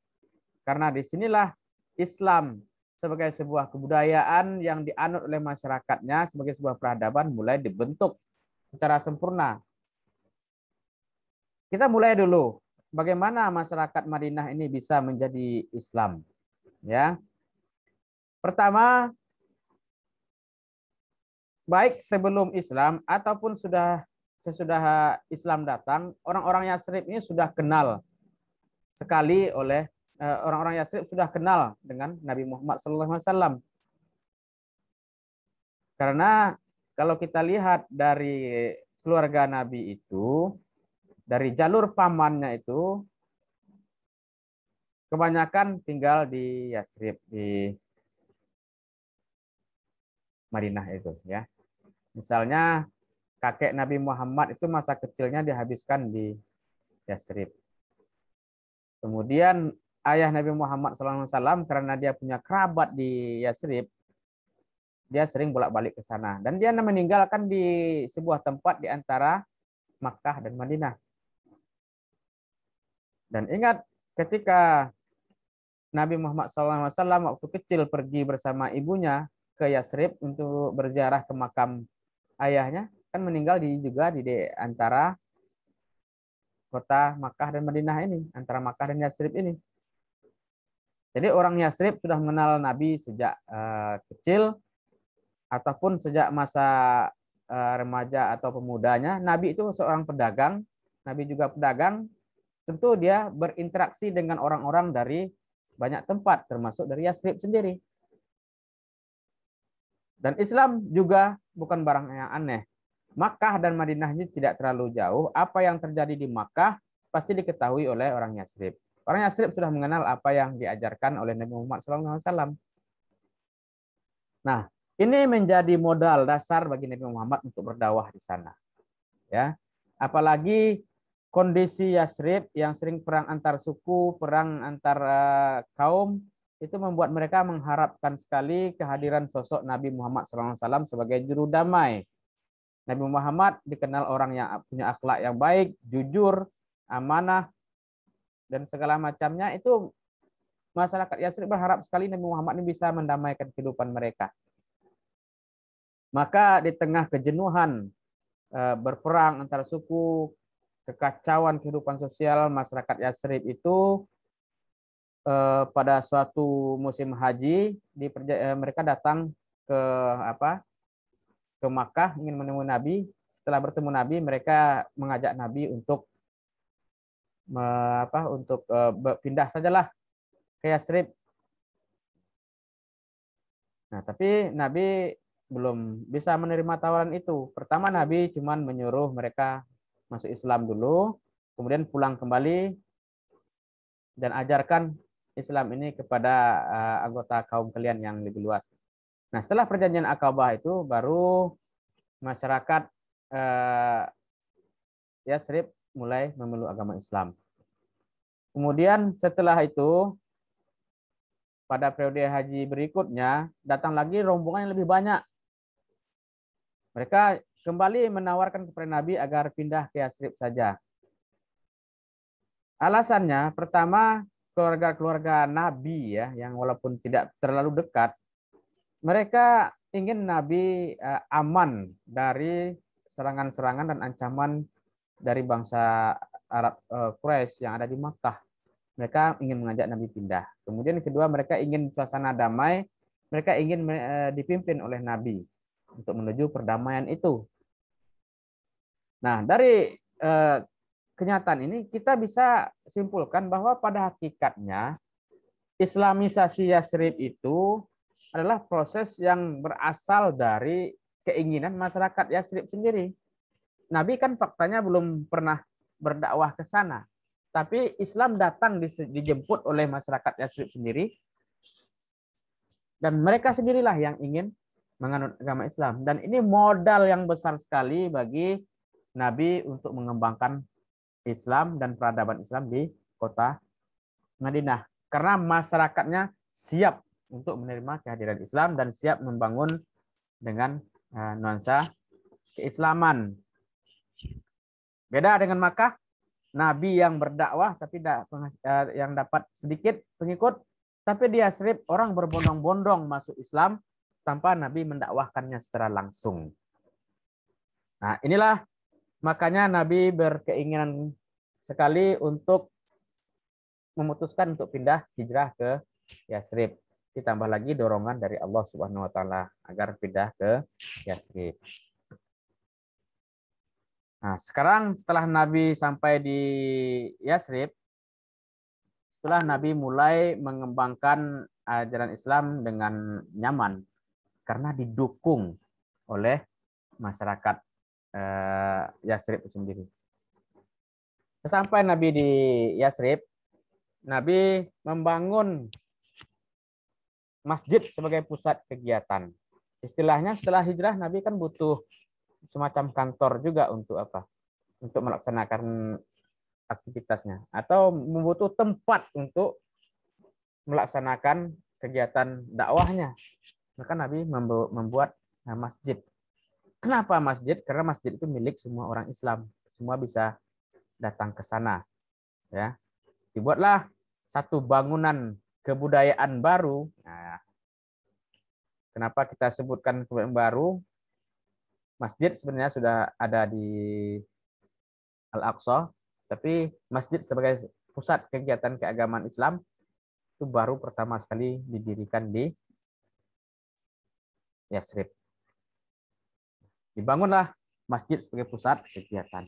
Karena disinilah Islam sebagai sebuah kebudayaan yang dianut oleh masyarakatnya sebagai sebuah peradaban mulai dibentuk secara sempurna. Kita mulai dulu bagaimana masyarakat Madinah ini bisa menjadi Islam. Ya, pertama, baik sebelum Islam ataupun sesudah Islam datang, orang-orang Yathrib ini sudah kenal sekali oleh orang-orang Yathrib sudah kenal dengan Nabi Muhammad SAW. Karena kalau kita lihat dari keluarga Nabi itu, dari jalur pamannya itu, kebanyakan tinggal di Yathrib, di Madinah itu, ya. Misalnya kakek Nabi Muhammad itu masa kecilnya dihabiskan di Yathrib. Kemudian ayah Nabi Muhammad SAW karena dia punya kerabat di Yathrib, dia sering bolak-balik ke sana. Dan dia meninggalkan di sebuah tempat di antara Makkah dan Madinah. Dan ingat ketika Nabi Muhammad SAW waktu kecil pergi bersama ibunya ke Yathrib untuk berziarah ke makam ayahnya, kan meninggal juga di antara kota Makkah dan Madinah ini, antara Makkah dan Yathrib ini. Jadi orang Yathrib sudah mengenal Nabi sejak kecil ataupun sejak masa remaja atau pemudanya. Nabi itu seorang pedagang, Nabi juga pedagang, tentu dia berinteraksi dengan orang-orang dari banyak tempat, termasuk dari Yathrib sendiri. Dan Islam juga bukan barang yang aneh. Makkah dan Madinah ini tidak terlalu jauh. Apa yang terjadi di Makkah pasti diketahui oleh orang Yathrib. Orang Yathrib sudah mengenal apa yang diajarkan oleh Nabi Muhammad SAW. Nah, ini menjadi modal dasar bagi Nabi Muhammad untuk berdakwah di sana. Ya, apalagi kondisi Yathrib yang sering perang antar suku, perang antar kaum, itu membuat mereka mengharapkan sekali kehadiran sosok Nabi Muhammad SAW sebagai juru damai. Nabi Muhammad dikenal orang yang punya akhlak yang baik, jujur, amanah, dan segala macamnya. Itu masyarakat Yathrib berharap sekali Nabi Muhammad ini bisa mendamaikan kehidupan mereka. Maka di tengah kejenuhan berperang antar suku, kekacauan kehidupan sosial masyarakat Yathrib itu, pada suatu musim haji mereka datang ke ke Makkah ingin menemui Nabi. Setelah bertemu Nabi, mereka mengajak Nabi untuk pindah sajalah ke Yathrib. Nah, tapi Nabi belum bisa menerima tawaran itu. Pertama Nabi cuma menyuruh mereka masuk Islam dulu, kemudian pulang kembali dan ajarkan Islam ini kepada anggota kaum kalian yang lebih luas. Nah, setelah perjanjian Aqabah itu baru masyarakat Yathrib mulai memeluk agama Islam. Kemudian setelah itu pada periode haji berikutnya datang lagi rombongan yang lebih banyak. Mereka kembali menawarkan kepada Nabi agar pindah ke Yathrib saja. Alasannya pertama, keluarga-keluarga Nabi ya yang walaupun tidak terlalu dekat, mereka ingin Nabi aman dari serangan-serangan dan ancaman dari bangsa Arab Quraisy yang ada di Makkah. Mereka ingin mengajak Nabi pindah. Kemudian kedua, mereka ingin suasana damai, mereka ingin dipimpin oleh Nabi untuk menuju perdamaian itu. Nah, dari kenyataan ini kita bisa simpulkan bahwa pada hakikatnya Islamisasi Yathrib itu adalah proses yang berasal dari keinginan masyarakat Yasrib sendiri. Nabi kan faktanya belum pernah berdakwah ke sana. Tapi Islam datang dijemput oleh masyarakat Yasrib sendiri. Dan mereka sendirilah yang ingin menganut agama Islam. Dan ini modal yang besar sekali bagi Nabi untuk mengembangkan Islam dan peradaban Islam di kota Madinah. Karena masyarakatnya siap untuk menerima kehadiran Islam dan siap membangun dengan nuansa keislaman. Beda dengan Makkah, Nabi yang berdakwah tapi yang dapat sedikit pengikut, tapi di Yasrib orang berbondong-bondong masuk Islam tanpa Nabi mendakwahkannya secara langsung. Nah, inilah makanya Nabi berkeinginan sekali untuk memutuskan untuk pindah hijrah ke Yasrib. Ditambah lagi dorongan dari Allah Subhanahu wa taala agar pindah ke Yasrib. Nah, sekarang setelah Nabi sampai di Yasrib, setelah Nabi mulai mengembangkan ajaran Islam dengan nyaman karena didukung oleh masyarakat Yasrib sendiri. Sampai Nabi di Yasrib, Nabi membangun masjid sebagai pusat kegiatan. Istilahnya setelah hijrah Nabi kan butuh semacam kantor juga untuk apa? Untuk melaksanakan aktivitasnya atau membutuh tempat untuk melaksanakan kegiatan dakwahnya. Maka Nabi membuat masjid. Kenapa masjid? Karena masjid itu milik semua orang Islam. Semua bisa datang ke sana. Ya. Dibuatlah satu bangunan kebudayaan baru. Nah, kenapa kita sebutkan kebudayaan baru? Masjid sebenarnya sudah ada di Al-Aqsa, tapi masjid sebagai pusat kegiatan keagamaan Islam itu baru pertama sekali didirikan di Yasrib. Dibangunlah masjid sebagai pusat kegiatan.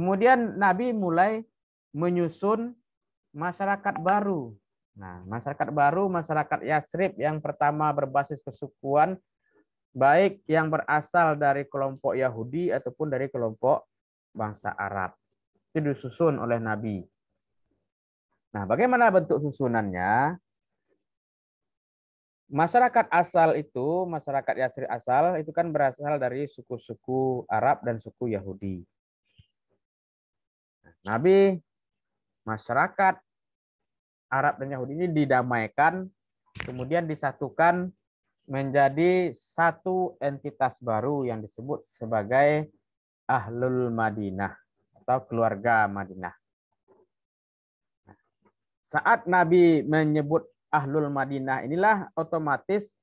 Kemudian Nabi mulai menyusun masyarakat baru. Nah, masyarakat baru, masyarakat Yasrib yang pertama berbasis kesukuan, baik yang berasal dari kelompok Yahudi ataupun dari kelompok bangsa Arab. Itu disusun oleh Nabi. Nah, bagaimana bentuk susunannya? Masyarakat asal itu, masyarakat Yasrib asal itu kan berasal dari suku-suku Arab dan suku Yahudi. Nabi, masyarakat Arab dan Yahudi ini didamaikan, kemudian disatukan menjadi satu entitas baru yang disebut sebagai Ahlul Madinah atau keluarga Madinah. Saat Nabi menyebut Ahlul Madinah inilah otomatis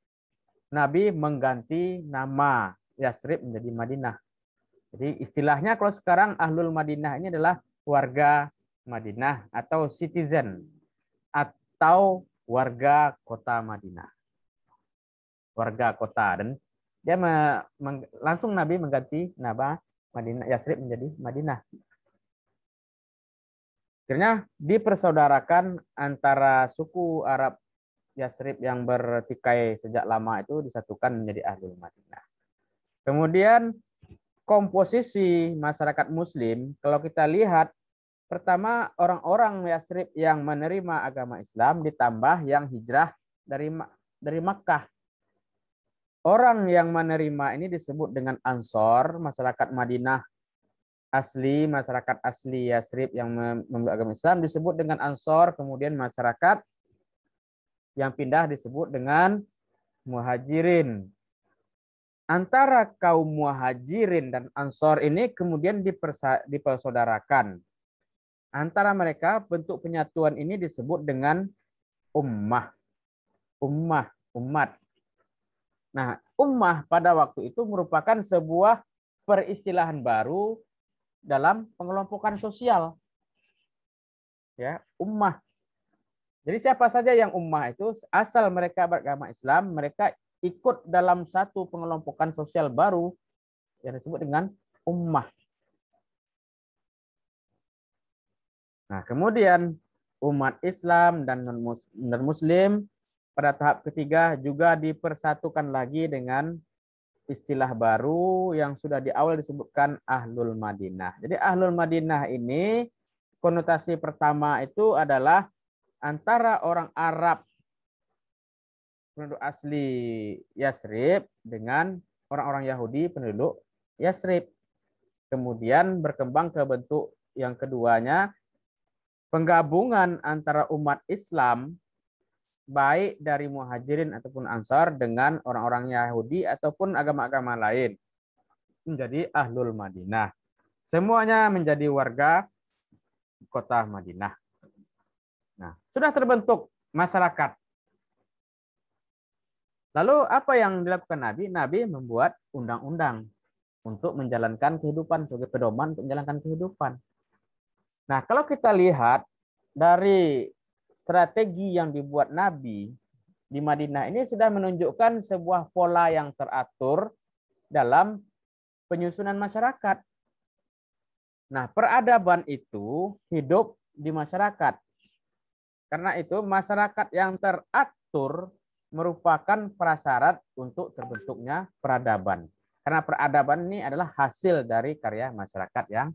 Nabi mengganti nama Yasrib menjadi Madinah. Jadi istilahnya kalau sekarang Ahlul Madinah ini adalah warga Madinah atau citizen atau warga kota Madinah. Warga kota, dan dia langsung Nabi mengganti nama Madinah Yasrib menjadi Madinah. Akhirnya dipersaudarakan antara suku Arab Yasrib yang bertikai sejak lama itu disatukan menjadi Ahlul Madinah. Kemudian komposisi masyarakat Muslim, kalau kita lihat, pertama orang-orang Yasrib yang menerima agama Islam ditambah yang hijrah dari Makkah. Orang yang menerima ini disebut dengan Ansor, masyarakat Madinah asli, masyarakat asli Yasrib yang memeluk agama Islam disebut dengan Ansor, kemudian masyarakat yang pindah disebut dengan Muhajirin. Antara kaum Muhajirin dan Ansor ini kemudian dipersaudarakan. Antara mereka bentuk penyatuan ini disebut dengan ummah. Umat. Nah, ummah pada waktu itu merupakan sebuah peristilahan baru dalam pengelompokan sosial. Ya, ummah. Jadi siapa saja yang ummah itu asal mereka beragama Islam, mereka ikut dalam satu pengelompokan sosial baru yang disebut dengan ummah. Nah, kemudian umat Islam dan non-Muslim pada tahap ketiga juga dipersatukan lagi dengan istilah baru yang sudah di awal disebutkan Ahlul Madinah. Jadi Ahlul Madinah ini konotasi pertama itu adalah antara orang Arab penduduk asli Yasrib dengan orang-orang Yahudi penduduk Yasrib. Kemudian berkembang ke bentuk yang keduanya, penggabungan antara umat Islam baik dari Muhajirin ataupun Ansar dengan orang-orang Yahudi ataupun agama-agama lain menjadi Ahlul Madinah. Semuanya menjadi warga kota Madinah. Nah, sudah terbentuk masyarakat. Lalu apa yang dilakukan Nabi? Nabi membuat undang-undang untuk menjalankan kehidupan, sebagai pedoman untuk menjalankan kehidupan. Nah, kalau kita lihat dari strategi yang dibuat Nabi di Madinah ini sudah menunjukkan sebuah pola yang teratur dalam penyusunan masyarakat. Nah, peradaban itu hidup di masyarakat. Karena itu masyarakat yang teratur merupakan prasyarat untuk terbentuknya peradaban. Karena peradaban ini adalah hasil dari karya masyarakat yang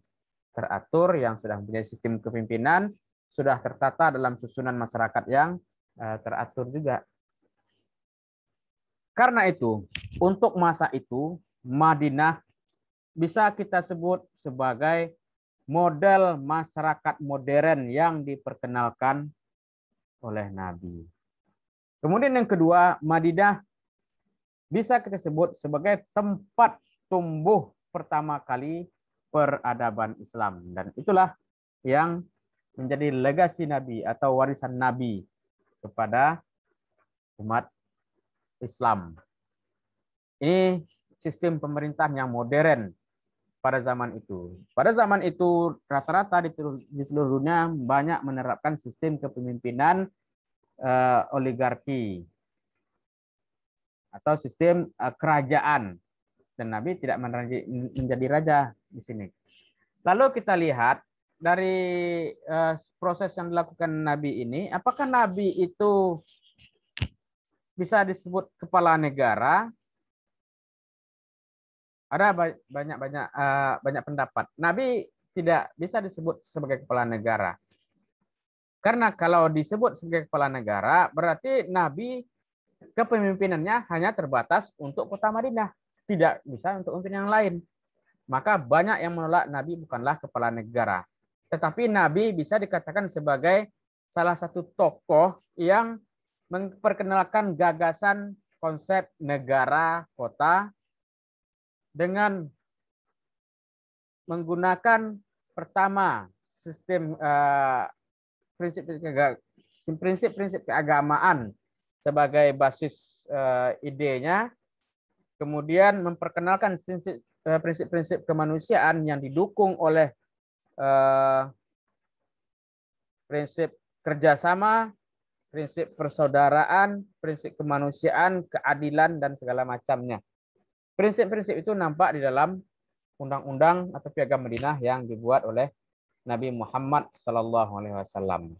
teratur, yang sudah mempunyai sistem kepemimpinan, sudah tertata dalam susunan masyarakat yang teratur juga. Karena itu, untuk masa itu, Madinah bisa kita sebut sebagai model masyarakat modern yang diperkenalkan oleh Nabi. Kemudian yang kedua, Madinah bisa kita sebut sebagai tempat tumbuh pertama kali peradaban Islam. Dan itulah yang menjadi legasi Nabi atau warisan Nabi kepada umat Islam. Ini sistem pemerintahan yang modern pada zaman itu. Pada zaman itu rata-rata di seluruh dunia banyak menerapkan sistem kepemimpinan oligarki atau sistem kerajaan, dan Nabi tidak menjadi raja di sini. Lalu kita lihat dari proses yang dilakukan Nabi ini, apakah Nabi itu bisa disebut kepala negara? Ada banyak pendapat. Nabi tidak bisa disebut sebagai kepala negara. Karena kalau disebut sebagai kepala negara, berarti Nabi kepemimpinannya hanya terbatas untuk kota Madinah. Tidak bisa untuk pemimpin yang lain. Maka banyak yang menolak Nabi bukanlah kepala negara. Tetapi Nabi bisa dikatakan sebagai salah satu tokoh yang memperkenalkan gagasan konsep negara kota dengan menggunakan pertama sistem prinsip-prinsip keagamaan sebagai basis idenya, kemudian memperkenalkan prinsip-prinsip kemanusiaan yang didukung oleh prinsip kerjasama, prinsip persaudaraan, prinsip kemanusiaan, keadilan, dan segala macamnya. Prinsip-prinsip itu nampak di dalam undang-undang atau Piagam Madinah yang dibuat oleh Nabi Muhammad SAW.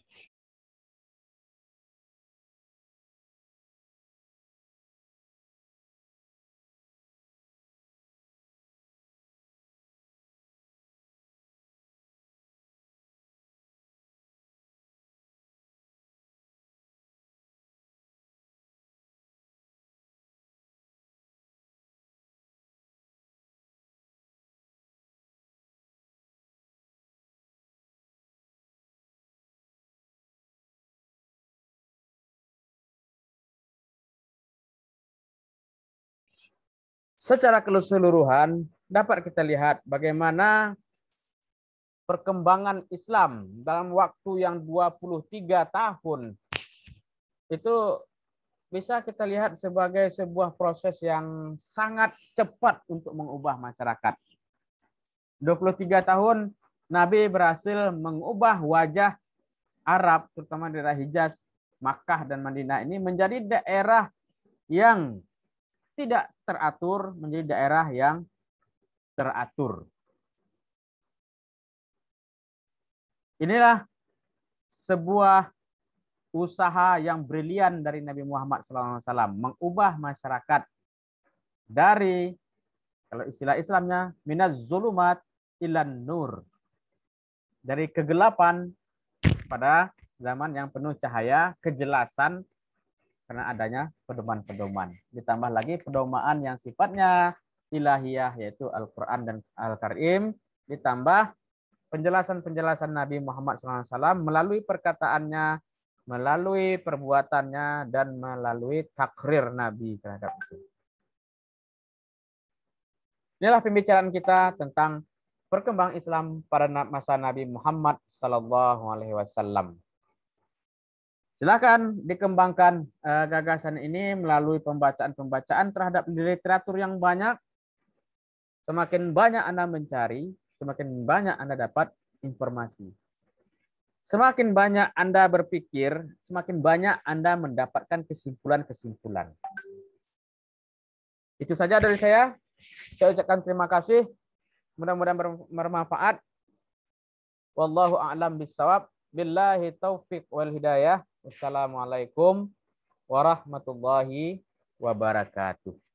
Secara keseluruhan dapat kita lihat bagaimana perkembangan Islam dalam waktu yang 23 tahun itu bisa kita lihat sebagai sebuah proses yang sangat cepat untuk mengubah masyarakat. 23 tahun Nabi berhasil mengubah wajah Arab, terutama daerah Hijaz, Makkah, dan Madinah ini menjadi daerah yang tidak teratur menjadi daerah yang teratur. Inilah sebuah usaha yang brilian dari Nabi Muhammad SAW, mengubah masyarakat dari, kalau istilah Islamnya, minaz zulumat ilan nur, dari kegelapan pada zaman yang penuh cahaya, kejelasan karena adanya pedoman-pedoman. Ditambah lagi pedomaan yang sifatnya ilahiyah, yaitu Al-Quran dan Al-Karim, ditambah penjelasan-penjelasan Nabi Muhammad SAW melalui perkataannya, melalui perbuatannya, dan melalui takrir Nabi terhadap itu. Inilah pembicaraan kita tentang perkembangan Islam pada masa Nabi Muhammad SAW. Silakan dikembangkan gagasan ini melalui pembacaan-pembacaan terhadap literatur yang banyak. Semakin banyak Anda mencari, semakin banyak Anda dapat informasi. Semakin banyak Anda berpikir, semakin banyak Anda mendapatkan kesimpulan-kesimpulan. Itu saja dari saya. Saya ucapkan terima kasih. Mudah-mudahan bermanfaat. Wallahu a'lam bishawab. Billahi taufiq wal hidayah. Wassalamualaikum warahmatullahi wabarakatuh.